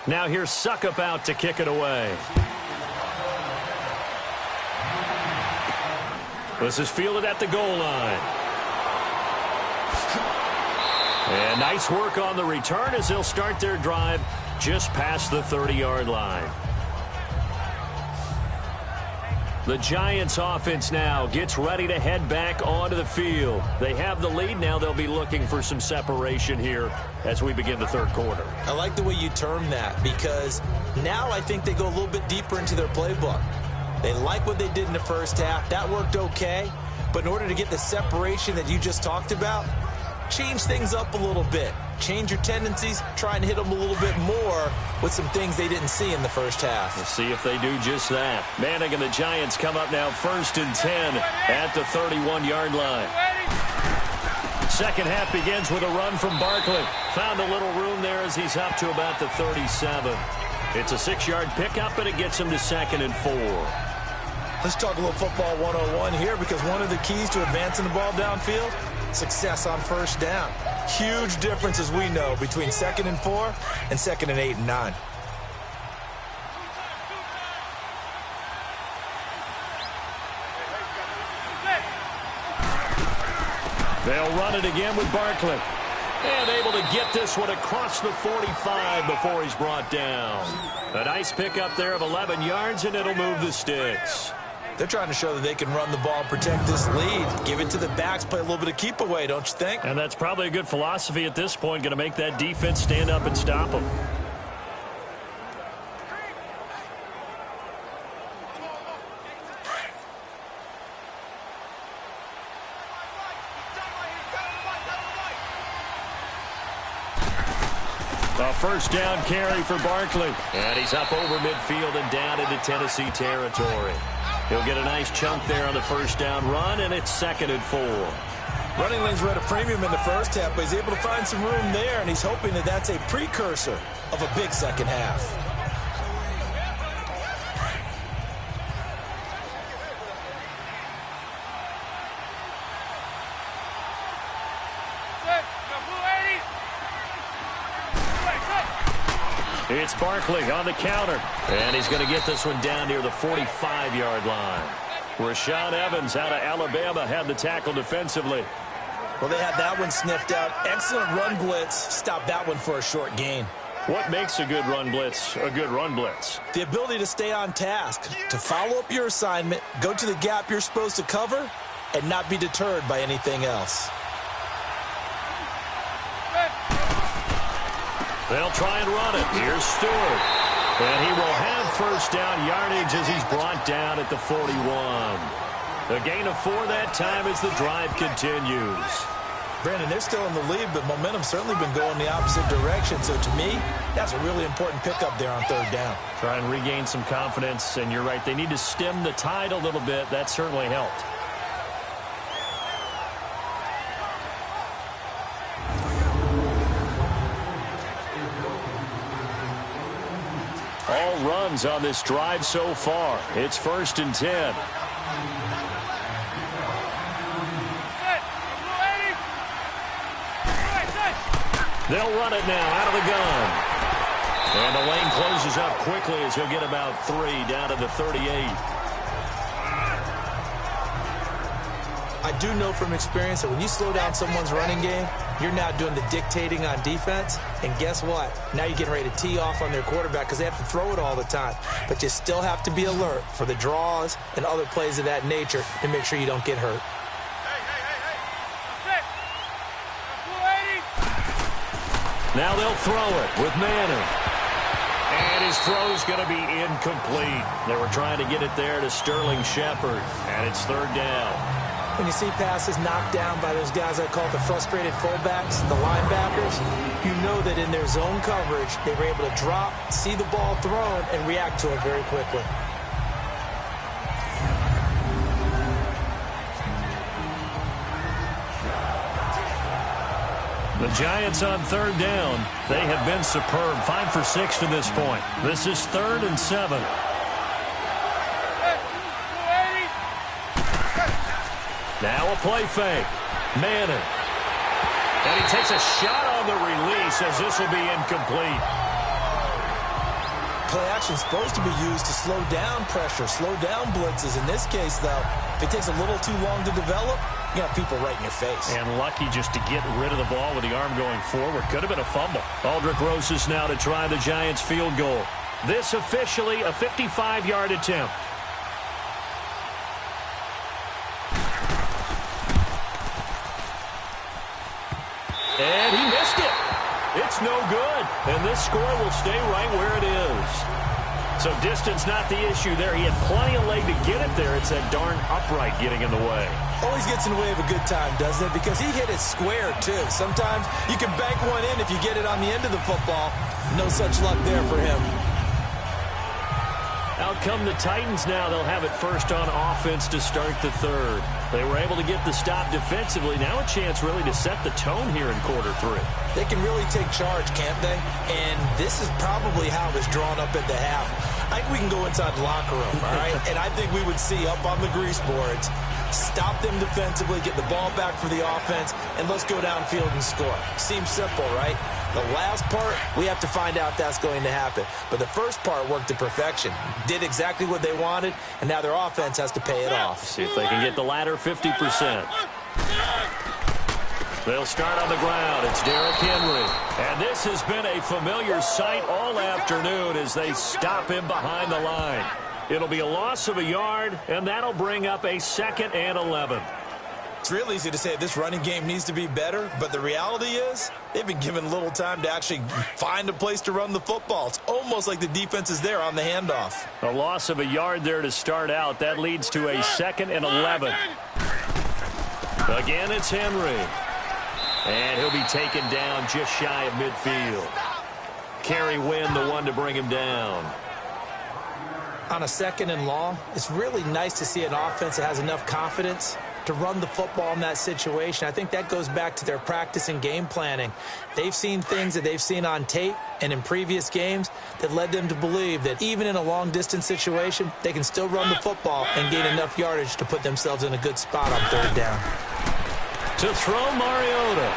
Now here's Suckup out to kick it away. This is fielded at the goal line. And nice work on the return as they'll start their drive just past the 30-yard line. The Giants offense now gets ready to head back onto the field. They have the lead. Now they'll be looking for some separation here as we begin the third quarter. I like the way you term that because now I think they go a little bit deeper into their playbook. They like what they did in the first half. That worked okay. But in order to get the separation that you just talked about, change things up a little bit. Change your tendencies, try and hit them a little bit more with some things they didn't see in the first half. We'll see if they do just that. Manning and the Giants come up now 1st and 10 at the 31-yard line. Second half begins with a run from Barkley. Found a little room there as he's up to about the 37. It's a 6-yard pickup, and it gets him to 2nd and 4. Let's talk a little football 101 here because one of the keys to advancing the ball downfield, success on first down. Huge difference, as we know, between 2nd and 4 and 2nd and 8 and 9. They'll run it again with Barkley. And able to get this one across the 45 before he's brought down. A nice pickup there of 11 yards, and it'll move the sticks. They're trying to show that they can run the ball, protect this lead, give it to the backs, play a little bit of keep away, don't you think? And that's probably a good philosophy at this point, going to make that defense stand up and stop them. A first down carry for Barkley. And he's up over midfield and down into Tennessee territory. He'll get a nice chunk there on the first down run, and it's 2nd and 4. Running lanes were at a premium in the first half, but he's able to find some room there, and he's hoping that that's a precursor of a big second half. It's Barkley on the counter. And he's going to get this one down near the 45-yard line. Rashaan Evans out of Alabama had the tackle defensively. Well, they had that one sniffed out. Excellent run blitz. Stopped that one for a short gain. What makes a good run blitz a good run blitz? The ability to stay on task, to follow up your assignment, go to the gap you're supposed to cover, and not be deterred by anything else. They'll try and run it. Here's Stewart. And he will have first down yardage as he's brought down at the 41. A gain of 4 that time as the drive continues. Brandon, they're still in the lead, but momentum's certainly been going the opposite direction. So to me, that's a really important pickup there on 3rd down. Try and regain some confidence, and you're right. They need to stem the tide a little bit. That certainly helped. All runs on this drive so far. It's 1st and 10. They'll run it now out of the gun. And the lane closes up quickly as he'll get about 3 down to the 38. I do know from experience that when you slow down someone's running game, you're now doing the dictating on defense. And guess what? Now you're getting ready to tee off on their quarterback because they have to throw it all the time. But you still have to be alert for the draws and other plays of that nature to make sure you don't get hurt. Now they'll throw it with Manning. And his throw's going to be incomplete. They were trying to get it there to Sterling Shepard. And it's 3rd down. When you see passes knocked down by those guys I call the frustrated fullbacks, the linebackers, you know that in their zone coverage, they were able to drop, see the ball thrown, and react to it very quickly. The Giants on 3rd down. They have been superb. 5 for 6 to this point. This is 3rd and 7. Now a play fake. Manning. And he takes a shot on the release as this will be incomplete. Play action is supposed to be used to slow down pressure, slow down blitzes. In this case, though, if it takes a little too long to develop, you got people right in your face. And lucky just to get rid of the ball with the arm going forward. Could have been a fumble. Aldrich Rosas now to try the Giants field goal. This officially a 55-yard attempt. And he missed it. It's no good. And this score will stay right where it is. So distance not the issue there. He had plenty of leg to get it there. It's that darn upright getting in the way. Always gets in the way of a good time, doesn't it? Because he hit it square, too. Sometimes you can bank one in if you get it on the end of the football. No such luck there for him. Out come the Titans now. They'll have it first on offense to start the third. They were able to get the stop defensively. Now a chance really to set the tone here in quarter three. They can really take charge, can't they? And this is probably how it was drawn up at the half. I think we can go inside the locker room, all right? And I think we would see up on the grease boards, stop them defensively, get the ball back for the offense, and let's go downfield and score. Seems simple, right? The last part, we have to find out that's going to happen. But the first part worked to perfection. Did exactly what they wanted, and now their offense has to pay it off. See if they can get the latter 50%. They'll start on the ground. It's Derrick Henry. And this has been a familiar sight all afternoon as they stop him behind the line. It'll be a loss of a yard, and that'll bring up a 2nd and 11. It's real easy to say this running game needs to be better, but the reality is they've been given little time to actually find a place to run the football. It's almost like the defense is there on the handoff. A loss of a yard there to start out. That leads to a 2nd and 11. Again, it's Henry. And he'll be taken down just shy of midfield. Kerry Wynn, the one to bring him down. On a 2nd and long, it's really nice to see an offense that has enough confidence to run the football in that situation. I think that goes back to their practice and game planning. They've seen things that they've seen on tape and in previous games that led them to believe that even in a long-distance situation, they can still run the football and gain enough yardage to put themselves in a good spot on 3rd down. To throw Mariota.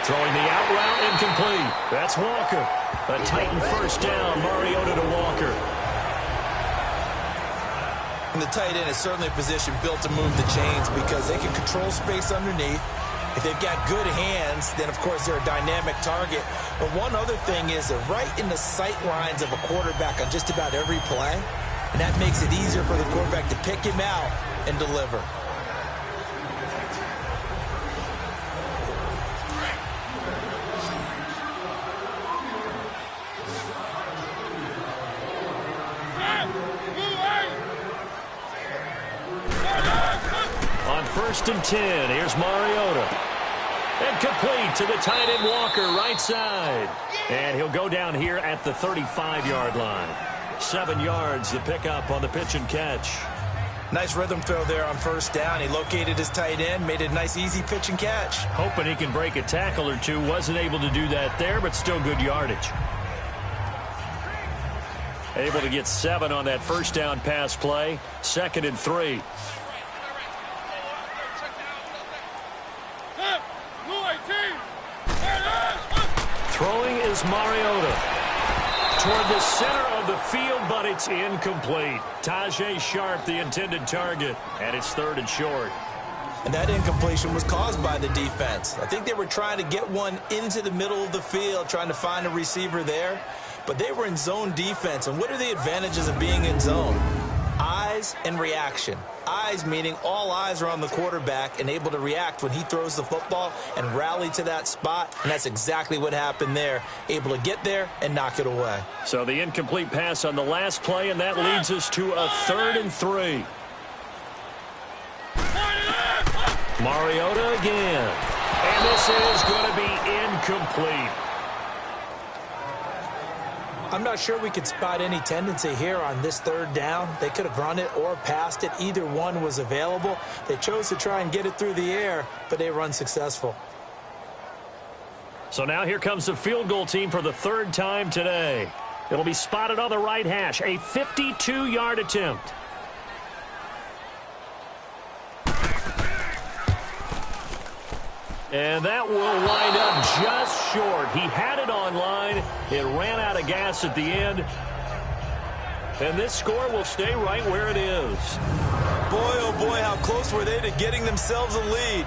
Throwing the out route incomplete. That's Walker. A Titan first down. Mariota to Walker. And the tight end is certainly a position built to move the chains because they can control space underneath. If they've got good hands, then, of course, they're a dynamic target. But one other thing is they're right in the sight lines of a quarterback on just about every play. And that makes it easier for the quarterback to pick him out and deliver. On 1st and 10, here's Mariota. And complete to the tight end Walker, right side. And he'll go down here at the 35-yard line. 7 yards the pickup on the pitch and catch. Nice rhythm throw there on 1st down. He located his tight end, made it a nice easy pitch and catch. Hoping he can break a tackle or two. Wasn't able to do that there, but still good yardage. Able to get 7 on that 1st down pass play. 2nd and 3. Throwing is Mariota. Toward the center of the field, but it's incomplete. Tajay Sharp, the intended target, and it's 3rd and short. And that incompletion was caused by the defense. I think they were trying to get one into the middle of the field, trying to find a receiver there. But they were in zone defense. And what are the advantages of being in zone? Eyes and reaction. Eyes meaning all eyes are on the quarterback and able to react when he throws the football and rally to that spot. And that's exactly what happened there. Able to get there and knock it away. So the incomplete pass on the last play, and that leads us to a 3rd and 3. Mariota again. And this is going to be incomplete. I'm not sure we could spot any tendency here on this 3rd down. They could have run it or passed it. Either one was available. They chose to try and get it through the air, but they were unsuccessful. So now here comes the field goal team for the 3rd time today. It'll be spotted on the right hash. A 52-yard attempt. And that will wind up just short. He had it on line. It ran out of gas at the end. and this score will stay right where it is. Boy, oh boy, how close were they to getting themselves a lead.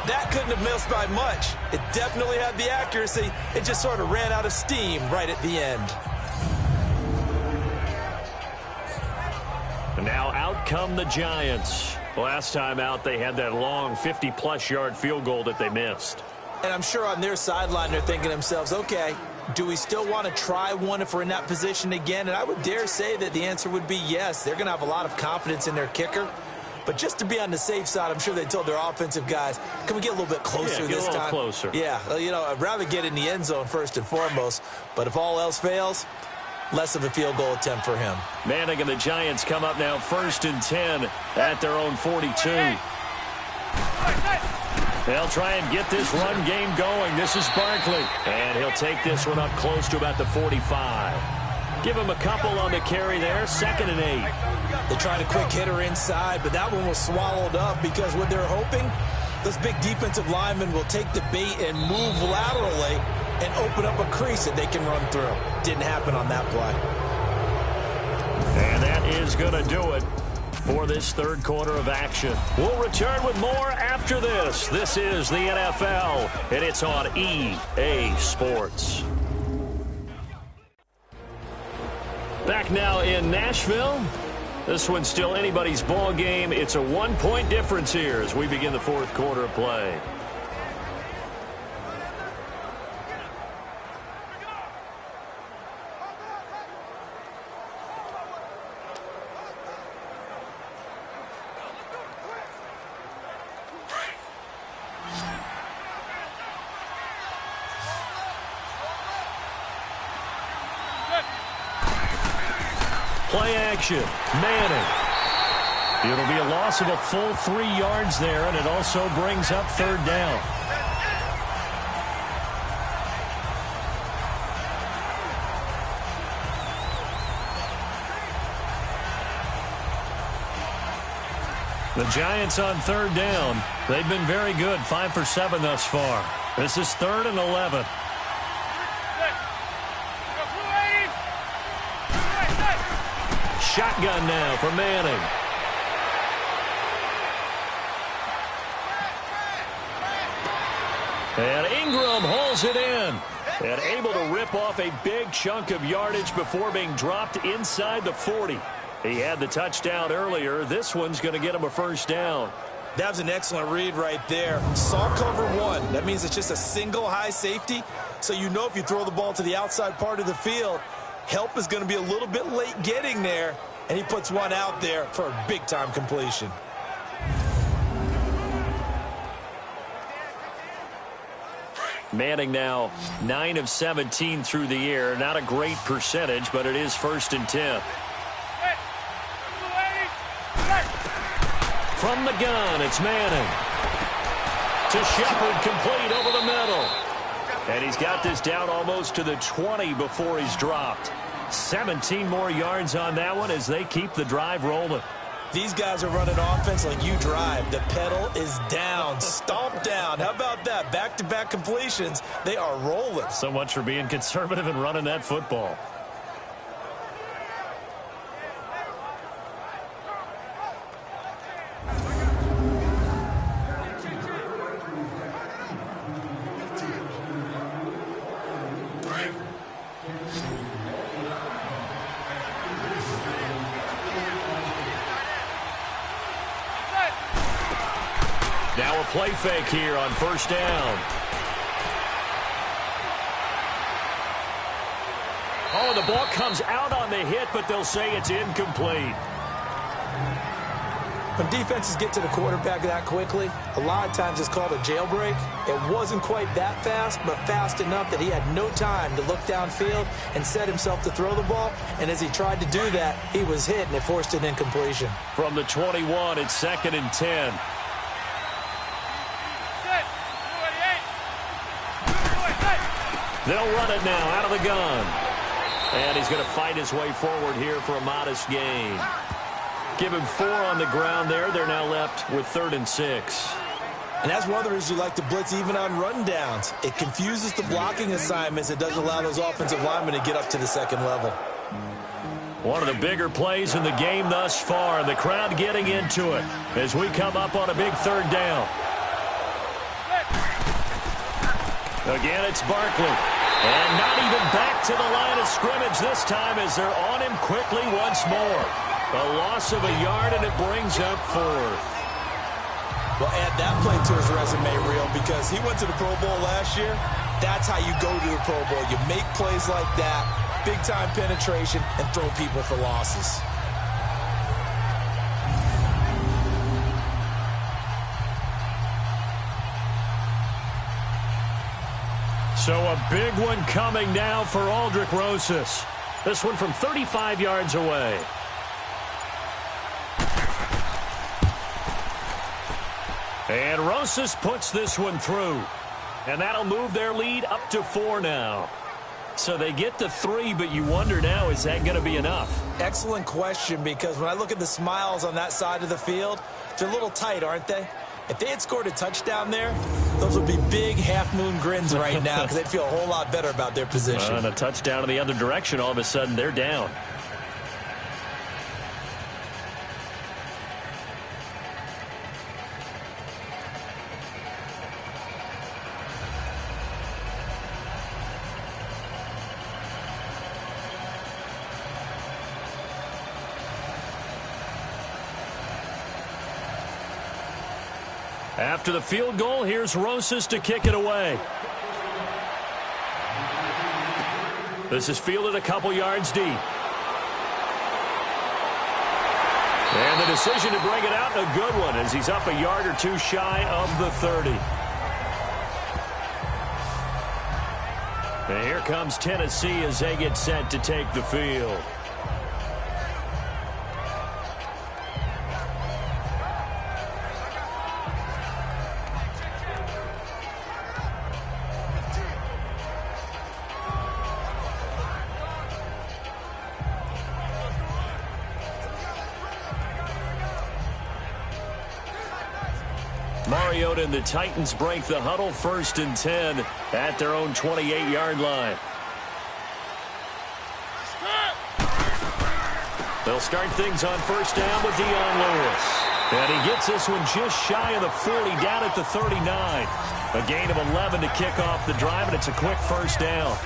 That couldn't have missed by much. It definitely had the accuracy. It just sort of ran out of steam right at the end. And now out come the Giants. Last time out, they had that long 50-plus yard field goal that they missed. And I'm sure on their sideline they're thinking to themselves, okay, do we still want to try one if we're in that position again? And I would dare say that the answer would be yes. They're going to have a lot of confidence in their kicker. But just to be on the safe side, I'm sure they told their offensive guys, can we get a little bit closer this time? Closer. Yeah, you know, I'd rather get in the end zone first and foremost. But if all else fails, less of a field goal attempt for him. Manning and the Giants come up now 1st and 10 at their own 42. They'll try and get this run game going. This is Barkley. And he'll take this one up close to about the 45. Give him a couple on the carry there. 2nd and 8. They tried a quick hitter inside, but that one was swallowed up because what they're hoping, those big defensive linemen will take the bait and move laterally and open up a crease that they can run through. Didn't happen on that play. And that is going to do it for this third quarter of action. We'll return with more after this. This is the NFL, and it's on EA Sports. Back now in Nashville. This one's still anybody's ball game. It's a 1-point difference here as we begin the fourth quarter of play. Play action. Manning. It'll be a loss of a full 3 yards there, and it also brings up 3rd down. The Giants on 3rd down. They've been very good, 5 for 7 thus far. This is 3rd and 11. Shotgun now for Manning. And Ingram hauls it in. And able to rip off a big chunk of yardage before being dropped inside the 40. He had the touchdown earlier. This one's going to get him a 1st down. That was an excellent read right there. Saw cover 1. That means it's just a single high safety. So you know if you throw the ball to the outside part of the field, help is going to be a little bit late getting there, and he puts one out there for a big-time completion. Manning now 9 of 17 through the air. Not a great percentage, but it is 1st and 10. From the gun, it's Manning. To Shepard, complete over the middle. And he's got this down almost to the 20 before he's dropped. 17 more yards on that one as they keep the drive rolling. These guys are running offense like you drive. The pedal is down, stomped down. How about that? Back-to-back completions. They are rolling. So much for being conservative and running that football. Now a play fake here on 1st down. Oh, the ball comes out on the hit, but they'll say it's incomplete. When defenses get to the quarterback that quickly, a lot of times it's called a jailbreak. It wasn't quite that fast, but fast enough that he had no time to look downfield and set himself to throw the ball. And as he tried to do that, he was hit, and it forced an incompletion. From the 21, it's 2nd and 10. They'll run it now out of the gun. And he's going to fight his way forward here for a modest gain. Give him 4 on the ground there. They're now left with 3rd and 6. And that's one of the reasons you like to blitz even on rundowns. It confuses the blocking assignments. It doesn't allow those offensive linemen to get up to the 2nd level. One of the bigger plays in the game thus far. The crowd getting into it as we come up on a big third down. Again, it's Barkley. And not even back to the line of scrimmage this time as they're on him quickly once more. A loss of a yard, and it brings up fourth. Well, add that play to his resume, Real, because he went to the Pro Bowl last year. That's how you go to the Pro Bowl. You make plays like that, big-time penetration, and throw people for losses. So a big one coming now for Aldrick Rosas. This one from 35 yards away. And Rosas puts this one through. And that'll move their lead up to 4 now. So they get to 3, but you wonder now, is that going to be enough? Excellent question, because when I look at the smiles on that side of the field, they're a little tight, aren't they? If they had scored a touchdown there, those would be big half-moon grins right now because they'd feel a whole lot better about their position. And a touchdown in the other direction, all of a sudden they're down. After the field goal, here's Rosas to kick it away. This is fielded a couple yards deep. And the decision to bring it out, a good one, as he's up a yard or two shy of the 30. And here comes Tennessee as they get set to take the field. Mariota and the Titans break the huddle, 1st and 10 at their own 28-yard line. They'll start things on 1st down with Dion Lewis. And he gets this one just shy of the 40, down at the 39. A gain of 11 to kick off the drive, and it's a quick 1st down.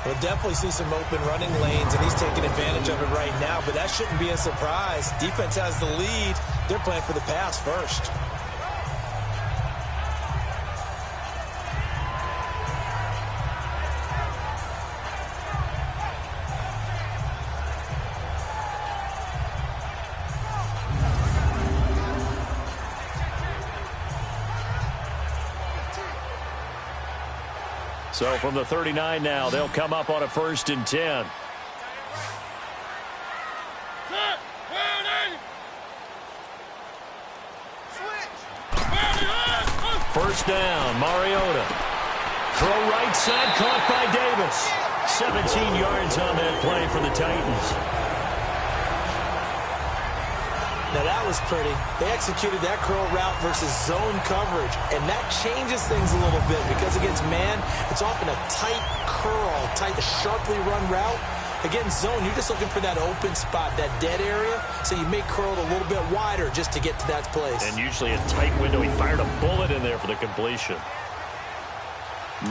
We'll definitely see some open running lanes, and he's taking advantage of it right now, but that shouldn't be a surprise. Defense has the lead. They're playing for the pass first. So from the 39 now, they'll come up on a 1st and 10. First down, Mariota. Throw right side, caught by Davis. 17 yards on that play for the Titans. Now that was pretty. They executed that curl route versus zone coverage, and that changes things a little bit because against man, it's often a tight curl, tight, sharply run route. Against zone, you're just looking for that open spot, that dead area, so you may curl it a little bit wider just to get to that place. And usually a tight window. He fired a bullet in there for the completion.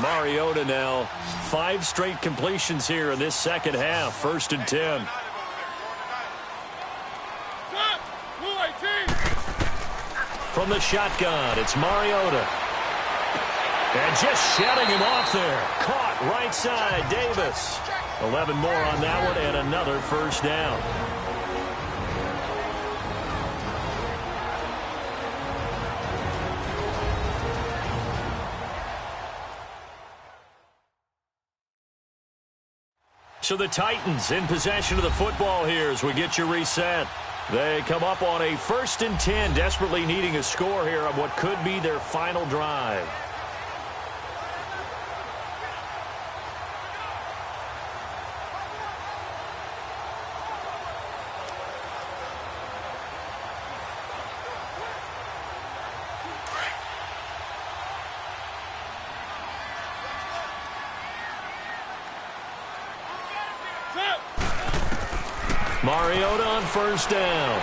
Mariota now, 5 straight completions here in this second half, 1st and 10. From the shotgun, it's Mariota. And just shutting him off there. Caught right side, Davis. 11 more on that one, and another 1st down. So the Titans in possession of the football here as we get you reset. They come up on a 1st and 10, desperately needing a score here on what could be their final drive. Mariota on first down.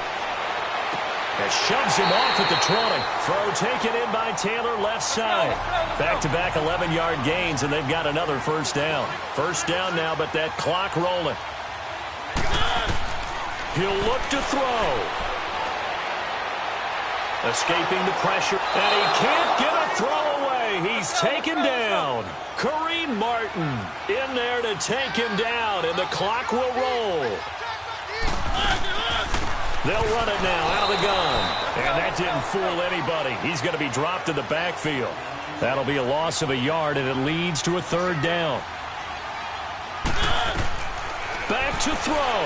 It shoves him off at the 20. Throw taken in by Taylor left side. Back-to-back 11-yard gains, and they've got another first down. First down now, but that clock rolling. He'll look to throw. Escaping the pressure, and he can't get a throw away. He's taken down. Kareem Martin in there to take him down, and the clock will roll. They'll run it now out of the gun. And that didn't fool anybody. He's going to be dropped in the backfield. That'll be a loss of a yard, and it leads to a third down. Back to throw.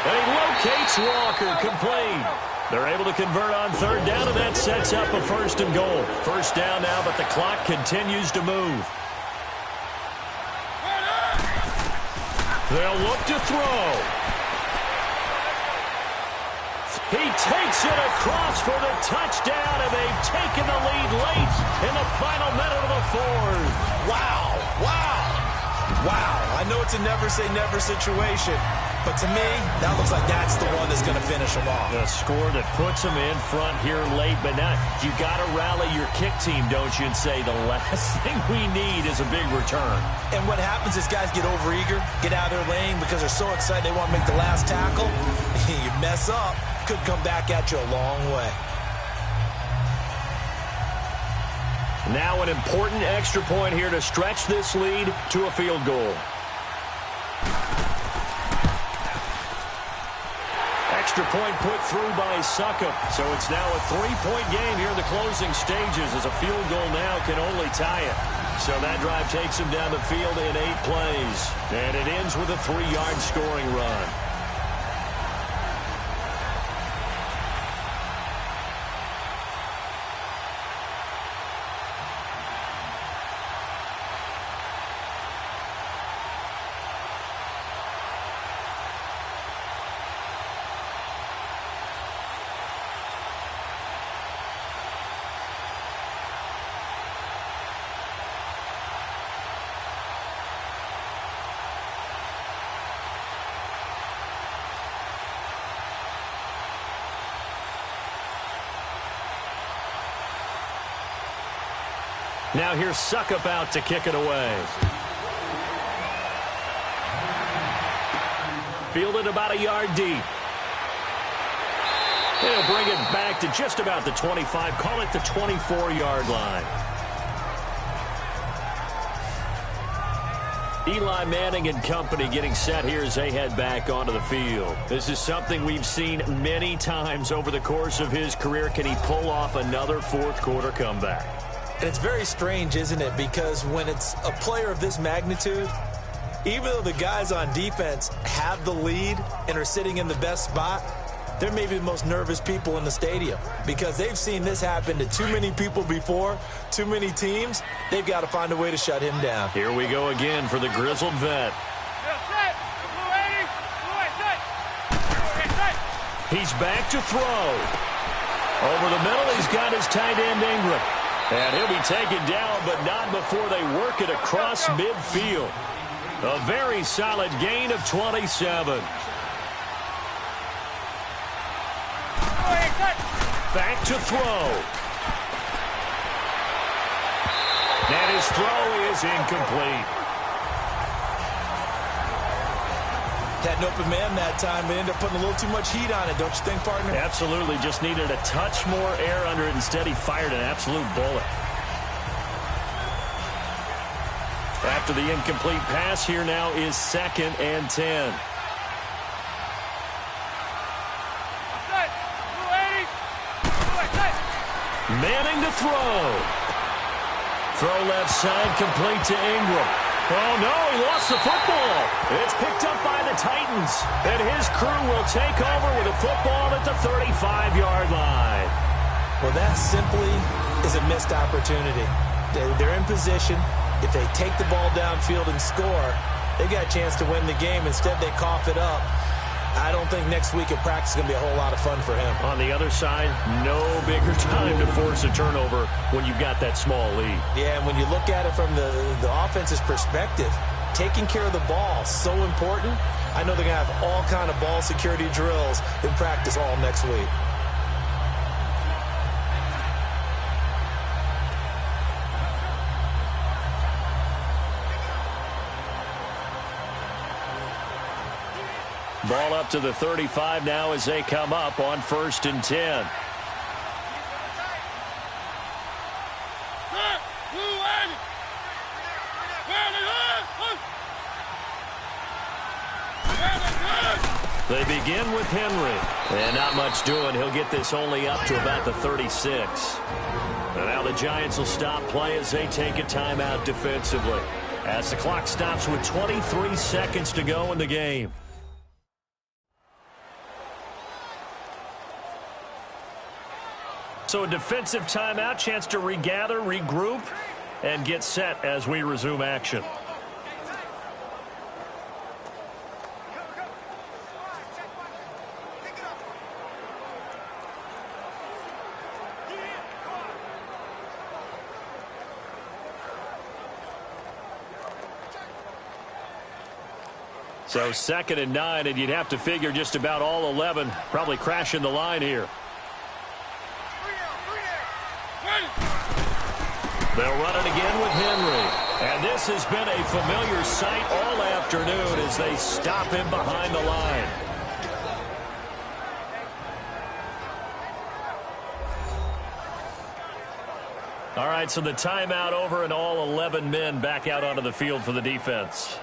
And he locates Walker, complete. They're able to convert on third down, and that sets up a first and goal. First down now, but the clock continues to move. They'll look to throw. He takes it across for the touchdown, and they've taken the lead late in the final minute of the fourth. Wow, wow, wow. I know it's a never-say-never situation, but to me, that looks like that's the one that's going to finish them off. The score that puts them in front here late, but now you got to rally your kick team, don't you, and say the last thing we need is a big return. And what happens is guys get overeager, get out of their lane because they're so excited they want to make the last tackle. You mess up. Could come back at you a long way. Now an important extra point here to stretch this lead to a field goal. Extra point put through by Suckup. So it's now a 3-point game here in the closing stages, as a field goal now can only tie it. So that drive takes him down the field in 8 plays. And it ends with a 3-yard scoring run. Now here's Suckup out to kick it away. Fielded about a yard deep. They'll bring it back to just about the 25. Call it the 24-yard line. Eli Manning and company getting set here as they head back onto the field. This is something we've seen many times over the course of his career. Can he pull off another fourth-quarter comeback? And it's very strange, isn't it? Because when it's a player of this magnitude, even though the guys on defense have the lead and are sitting in the best spot, they're maybe the most nervous people in the stadium because they've seen this happen to too many people before, too many teams. They've got to find a way to shut him down. Here we go again for the grizzled vet. He's back to throw. Over the middle, he's got his tight end Ingram. And he'll be taken down, but not before they work it across midfield. A very solid gain of 27. Back to throw. And his throw is incomplete. Had an open man that time, but ended up putting a little too much heat on it, don't you think, partner? Absolutely. Just needed a touch more air under it. Instead, he fired an absolute bullet. After the incomplete pass, here now is 2nd and 10. Manning to throw. Throw left side, complete to Ingram. Oh, no, he lost the football. It's picked up by the Titans. And his crew will take over with a football at the 35-yard line. Well, that simply is a missed opportunity. They're in position. If they take the ball downfield and score, they got a chance to win the game. Instead, they cough it up. I don't think next week at practice is going to be a whole lot of fun for him. On the other side, no bigger time to force a turnover when you've got that small lead. Yeah, and when you look at it from the offense's perspective, taking care of the ball, so important. I know they're going to have all kind of ball security drills in practice all next week. Ball up to the 35 now as they come up on 1st and 10. They begin with Henry. And not much doing. He'll get this only up to about the 36. And now the Giants will stop play as they take a timeout defensively. As the clock stops with 23 seconds to go in the game. So a defensive timeout, chance to regather, regroup, and get set as we resume action. So 2nd and 9, and you'd have to figure just about all 11 probably crashing the line here. They'll run it again with Henry. And this has been a familiar sight all afternoon as they stop him behind the line. All right, so the timeout over and all 11 men back out onto the field for the defense.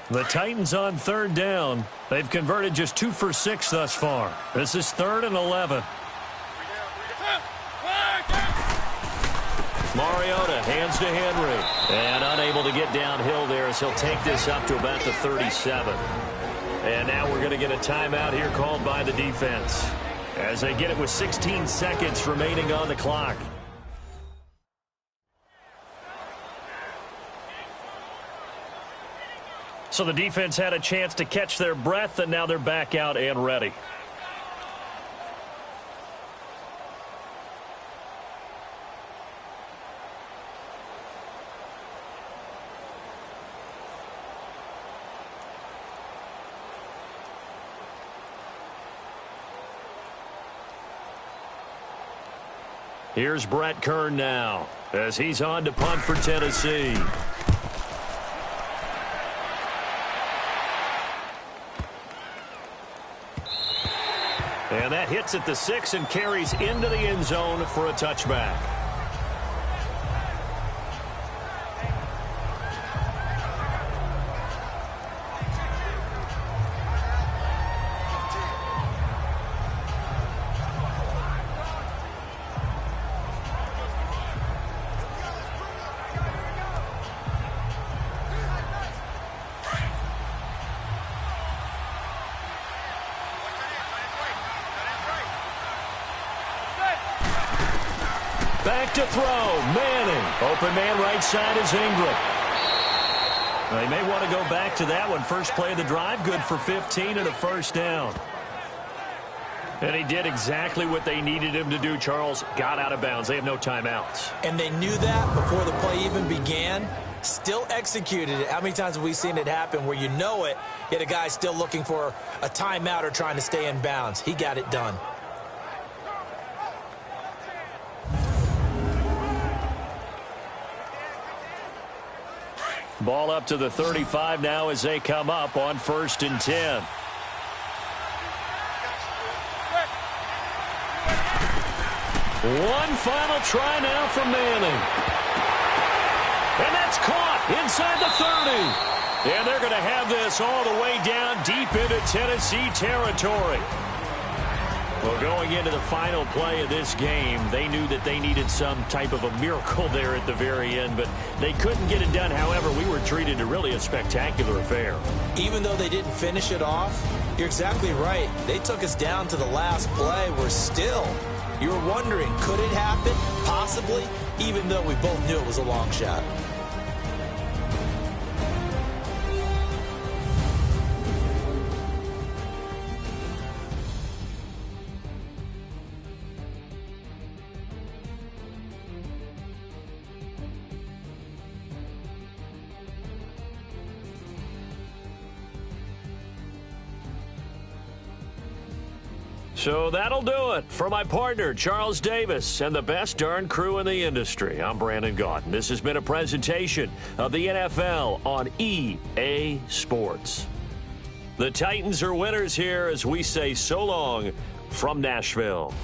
The Titans on 3rd down. They've converted just 2 for 6 thus far. This is 3rd and 11. Mariota hands to Henry. And unable to get downhill there as he'll take this up to about the 37. And now we're going to get a timeout here called by the defense as they get it with 16 seconds remaining on the clock. So the defense had a chance to catch their breath, and now they're back out and ready. Here's Brett Kern now as he's on to punt for Tennessee. And that hits at the 6 and carries into the end zone for a touchback. Back to throw. Manning. Open man right side is Ingram. They may want to go back to that one. First play of the drive, good for 15 and a first down. And he did exactly what they needed him to do, Charles. Got out of bounds. They have no timeouts. And they knew that before the play even began. Still executed it. How many times have we seen it happen where you know it, yet a guy still looking for a timeout or trying to stay in bounds? He got it done. Ball up to the 35 now as they come up on 1st and 10. One final try now from Manning. And that's caught inside the 30. And they're going to have this all the way down deep into Tennessee territory. Well, going into the final play of this game, they knew that they needed some type of a miracle there at the very end, but they couldn't get it done. However, we were treated to really a spectacular affair. Even though they didn't finish it off, you're exactly right. They took us down to the last play. We're still, you were wondering, could it happen? Possibly, even though we both knew it was a long shot. So that'll do it. For my partner, Charles Davis, and the best darn crew in the industry, I'm Brandon Gaudin. This has been a presentation of the NFL on EA Sports. The Titans are winners here as we say so long from Nashville.